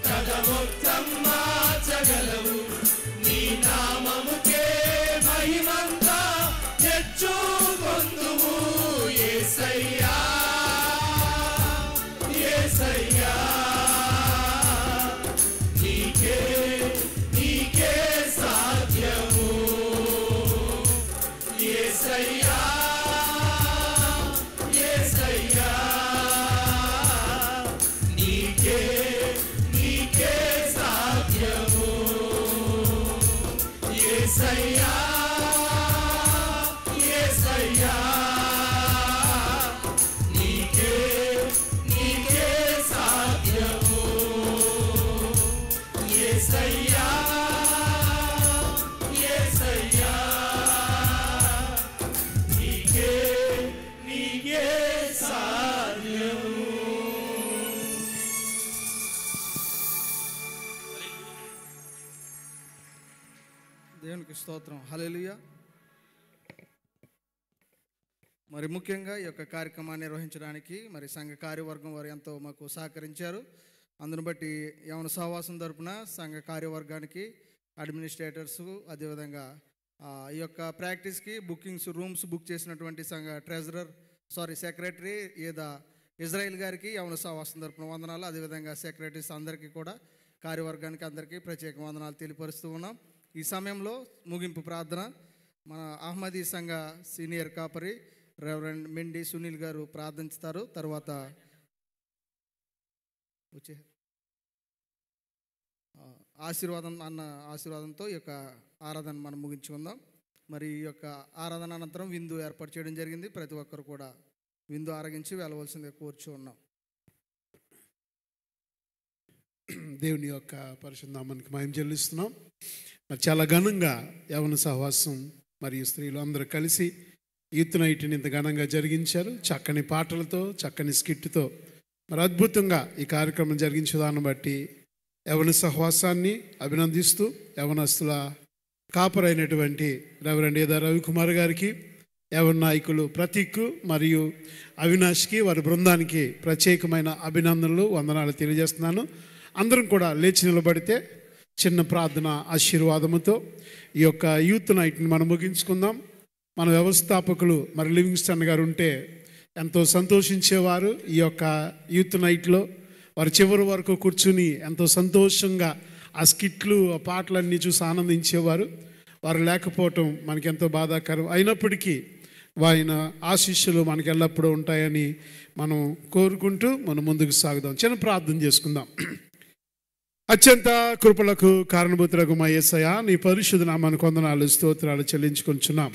కథ మొత్తం మార్చగలవు నీ నామముకే మహిమంతా తెచ్చుకొందుము యేసయ్యా యేసయ్యా నీకే నీకే సాధ్యము యేసయ్యా యేసయ్యా నీకే నీకే సాధ్యము యేసయ్యా యేసయ్యా నీకే నీకే సాధ్యము యేసయ్యా యేసయ్యా నీకే నీకే సాధ్యము దేవునికి స్తోత్రం హల్లెలూయా. మరి ముఖ్యంగా ఈ యొక్క కార్యక్రమాన్ని నిర్వహించడానికి మరి సంఘ కార్యవర్గం వారు ఎంతో మాకు సహకరించారు. అందును బట్టి యవన సహవాసం తరపున సంఘ కార్యవర్గానికి అడ్మినిస్ట్రేటర్స్ అదేవిధంగా ఈ యొక్క ప్రాక్టీస్కి బుకింగ్స్ రూమ్స్ బుక్ చేసినటువంటి సంఘ సెక్రటరీ ఏదా ఇజ్రాయిల్ గారికి యవన సహవాసం తరపున వందనాలు. అదేవిధంగా సెక్రటరీస్ అందరికీ కూడా కార్యవర్గానికి అందరికీ ప్రత్యేక వందనాలు తెలియపరుస్తూ ఉన్నాం. ఈ సమయంలో ముగింపు ప్రార్థన మన అహ్మదీ సంఘ సీనియర్ కాపరి రెవరెండ్ మెండి సునీల్ గారు ప్రార్థిస్తారు. తర్వాత వచ్చే ఆశీర్వాదంతో ఈ యొక్క ఆరాధన మనం ముగించుకుందాం. మరి ఈ యొక్క ఆరాధన అనంతరం విందు ఏర్పాటు చేయడం జరిగింది. ప్రతి ఒక్కరు కూడా విందు ఆరగించి వెళ్ళవలసిందిగా కోరుచూ ఉన్నాం. దేవుని యొక్క పరిశుద్ధ నామానికి మహిమ చెల్లిస్తున్నాం. మరి చాలా ఘనంగా యవన సహవాసం మరియు స్త్రీలు అందరూ కలిసి యూత్ నైట్ని ఇంత ఘనంగా జరిగించారు. చక్కని పాటలతో చక్కని స్కిట్తో మరి అద్భుతంగా ఈ కార్యక్రమం జరిగించే దాన్ని బట్టి యవన సహవాసాన్ని అభినందిస్తూ యవనస్తుల కాపరైనటువంటి రెవరెండ్ ఏదా రవికుమార్ గారికి, యవన నాయకులు ప్రతీక్ మరియు అవినాష్కి వారి బృందానికి ప్రత్యేకమైన అభినందనలు వందనాలు తెలియజేస్తున్నాను. అందరం కూడా లేచి నిలబడితే చిన్న ప్రార్థన ఆశీర్వాదముతో ఈ యొక్క యూత్ నైట్ని మనం ముగించుకుందాం. మన వ్యవస్థాపకులు మరి లివింగ్స్టన్ గారు ఉంటే ఎంతో సంతోషించేవారు. ఈ యొక్క యూత్ నైట్లో వారు చివరి వరకు కూర్చుని ఎంతో సంతోషంగా ఆ స్కిట్లు ఆ పాటలన్నీ చూసి ఆనందించేవారు. వారు లేకపోవటం మనకెంతో బాధాకరం. అయినప్పటికీ ఆయన ఆశీస్సులు మనకి ఎల్లప్పుడూ ఉంటాయని మనం కోరుకుంటూ మనం ముందుకు సాగుదాం. చిన్న ప్రార్థన చేసుకుందాం. అత్యంత కృపలకు కారణభూతులకు మా యేసయ్య నీ పరిశుద్ధ నామానికి వందనాలు స్తోత్రాలు చెల్లించుకొంచున్నాం.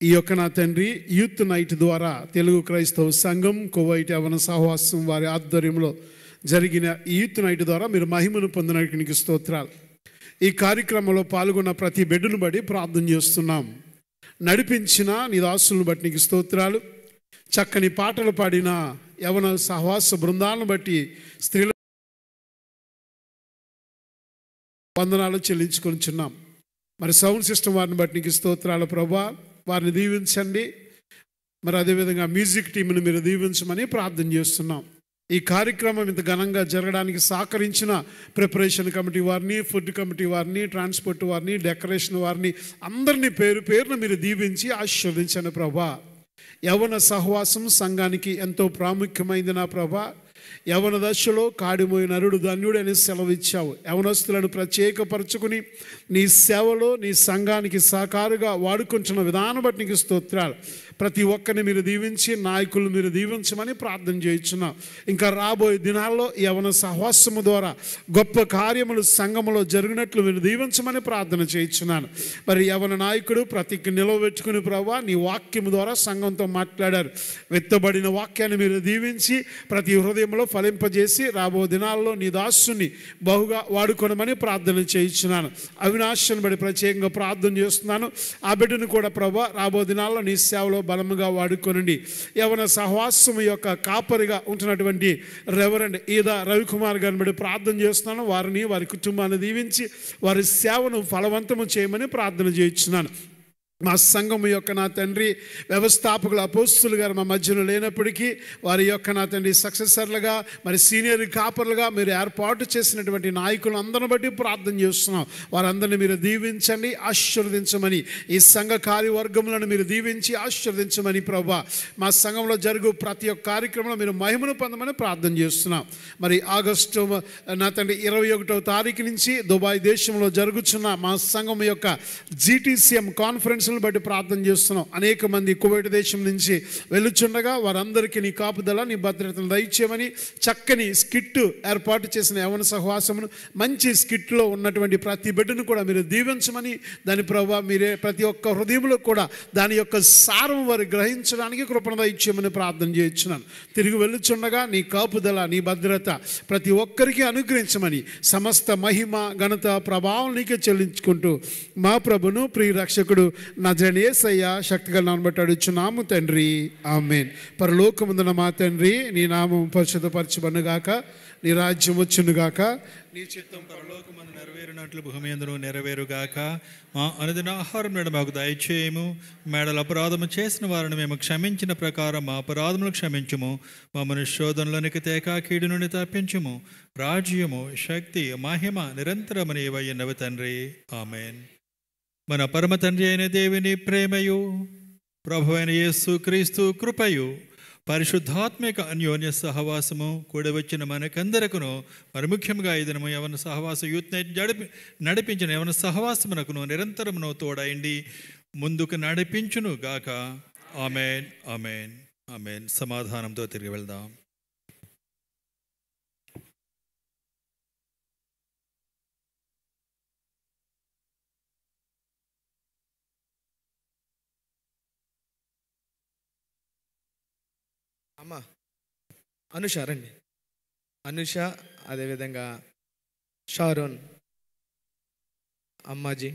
ఈ యొక్క నా తండ్రి యూత్ నైట్ ద్వారా తెలుగు క్రైస్తవ సంఘం కువైట్ యవన సహవాసం వారి ఆధ్వర్యంలో జరిగిన ఈ యూత్ నైట్ ద్వారా మీరు మహిమను పొందినడానికి స్తోత్రాలు. ఈ కార్యక్రమంలో పాల్గొన్న ప్రతి బిడ్డను బట్టి ప్రార్థన చేస్తున్నాం. నడిపించిన నీ దాసులను బట్టి నీకు స్తోత్రాలు. చక్కని పాటలు పాడిన యవన సహవాస బృందాలను బట్టి స్త్రీల వందనాలు చెల్లించుకొనిచున్నాం. మరి సౌండ్ సిస్టమ్ వారిని బట్టి నీకు స్తోత్రాలు ప్రభా. వారిని దీవించండి. మరి అదేవిధంగా మ్యూజిక్ టీంని మీరు దీవించమని ప్రార్థన చేస్తున్నాం. ఈ కార్యక్రమం ఇంత ఘనంగా జరగడానికి సహకరించిన ప్రిపరేషన్ కమిటీ వారిని, ఫుడ్ కమిటీ వారిని, ట్రాన్స్పోర్ట్ వారిని, డెకరేషన్ వారిని అందరినీ పేరు పేరున మీరు దీవించి ఆశీర్వదించండి ప్రభా. యవన సహవాసం సంఘానికి ఎంతో ప్రాముఖ్యమైంది నా ప్రభా. యవన దశలో కాడిమోయి నరుడు ధన్యుడు అని సెలవిచ్చావు. యవనస్తులను ప్రత్యేకపరచుకుని నీ సేవలో నీ సంఘానికి సహకారుగా వాడుకుంటున్న విధానం బట్టి నీకు స్తోత్రాలు. ప్రతి ఒక్కరిని మీరు దీవించి నాయకులు మీరు దీవించమని ప్రార్థన చేయించున్నాం. ఇంకా రాబోయే దినాల్లో యవన సహవాసము ద్వారా గొప్ప కార్యములు సంఘములో జరిగినట్లు మీరు దీవించమని ప్రార్థన చేయించున్నాను. మరి యవన నాయకుడు ప్రతికి నిలవబెట్టుకుని ప్రభా నీ వాక్యము ద్వారా సంఘంతో మాట్లాడారు. వెత్తబడిన వాక్యాన్ని మీరు దీవించి ప్రతి హృదయంలో ఫలింపజేసి రాబో దినాల్లో నీ దాసుని బహుగా వాడుకోనమని ప్రార్థన చేయించున్నాను. అవినాశను బడి ప్రత్యేకంగా ప్రార్థన చేస్తున్నాను. ఆ బిడ్డను కూడా ప్రభా రాబో దినాల్లో నీ సేవలో బలముగా వాడుకోనండి. యవన సహవాసం యొక్క కాపరిగా ఉంటున్నటువంటి రెవరెండ్ ఈదా రవికుమార్ గారిని బట్టి ప్రార్థన చేస్తున్నాను. వారిని వారి కుటుంబాన్ని దీవించి వారి సేవను ఫలవంతము చేయమని ప్రార్థన చేయించున్నాను. మా సంఘం యొక్క నా తండ్రి వ్యవస్థాపకులు అపోస్తులు గారు మా మధ్యలో లేనప్పటికీ వారి యొక్క నా తండ్రి సక్సెసర్లుగా మరి సీనియర్ కాపర్లుగా మీరు ఏర్పాటు చేసినటువంటి నాయకులు అందరిని బట్టి ప్రార్థన చేస్తున్నాం. వారందరినీ మీరు దీవించండి, ఆశీర్వదించమని ఈ సంఘ కార్యవర్గములను మీరు దీవించి ఆశీర్వదించమని ప్రభా. మా సంఘంలో జరుగు ప్రతి ఒక్క కార్యక్రమంలో మీరు మహిమను పొందమని ప్రార్థన చేస్తున్నాం. మరి ఆగస్టు నా తండ్రి 21వ తారీఖు నుంచి దుబాయ్ దేశంలో జరుగుతున్న మా సంఘం యొక్క GTCM కాన్ఫరెన్స్ బట్టి ప్రార్థన చేస్తున్నాం. అనేక మంది కువైట్ దేశం నుంచి వెళ్ళుచుండగా వారందరికీ నీ కాపుదల నీ భద్రతను దయచేయమని చక్కని స్కిట్ ఏర్పాటు చేసిన యవన సహవాసమును మంచి స్కిట్లో ఉన్నటువంటి ప్రతి బిడ్డను కూడా మీరు దీవించమని దాని ప్రభావ మీరే ప్రతి ఒక్క హృదయంలో కూడా దాని యొక్క సారం వారు గ్రహించడానికి కృపణ దయచేయమని ప్రార్థన చేయించున్నాను. తిరిగి వెళ్ళుచుండగా నీ కాపుదల నీ భద్రత ప్రతి ఒక్కరికి అనుగ్రహించమని సమస్త మహిమ ఘనత ప్రభావం నీకే చెల్లించుకుంటూ మా ప్రభును ప్రియ రక్షకుడు నజరేయుడైన యేసయ్య శక్తిగల నామమున బట్టి అడుగుచున్నాము తండ్రి, ఆమేన్. పరలోకమందున్న మా తండ్రి నీ నామం పరిశుద్ధపరచబడునుగాక, నీ రాజ్యం వచ్చునుగాక, నీ చిత్తం పరలోకమందు నెరవేరునట్లు భూమి యందును నెరవేరుగాక. మా అనుదిన ఆహారం నేడు మాకు దయచేయము. మేడల అపరాధము చేసిన వారిని మేము క్షమించిన ప్రకారం మా అపరాధములు క్షమించుము. మమ్మల్ని శోధనలోనికి తేక కీడు నుండి తప్పించుము. రాజ్యము శక్తి మహిమ నిరంతరము నీవయ్యున్నవి తండ్రి, ఆమేన్. మన పరమ తండ్రి అయిన దేవుని ప్రేమయు ప్రభువైన యేసు క్రీస్తు కృపయు పరిశుద్ధాత్మిక అన్యోన్య సహవాసము కూడి వచ్చిన మనకందరకును మరి ముఖ్యంగా ఈ దినము యవన సహవాస యూత్ నైట్ నడిపించిన యవన సహవాసమునకును నిరంతరమును తోడైండి ముందుకు నడిపించును గాక. ఆమేన్, ఆమేన్, ఆమేన్. సమాధానంతో తిరిగి వెళ్దాం. అమ్మ అనుష రండి. అనుష అదేవిధంగా షారోన్ అమ్మాజీ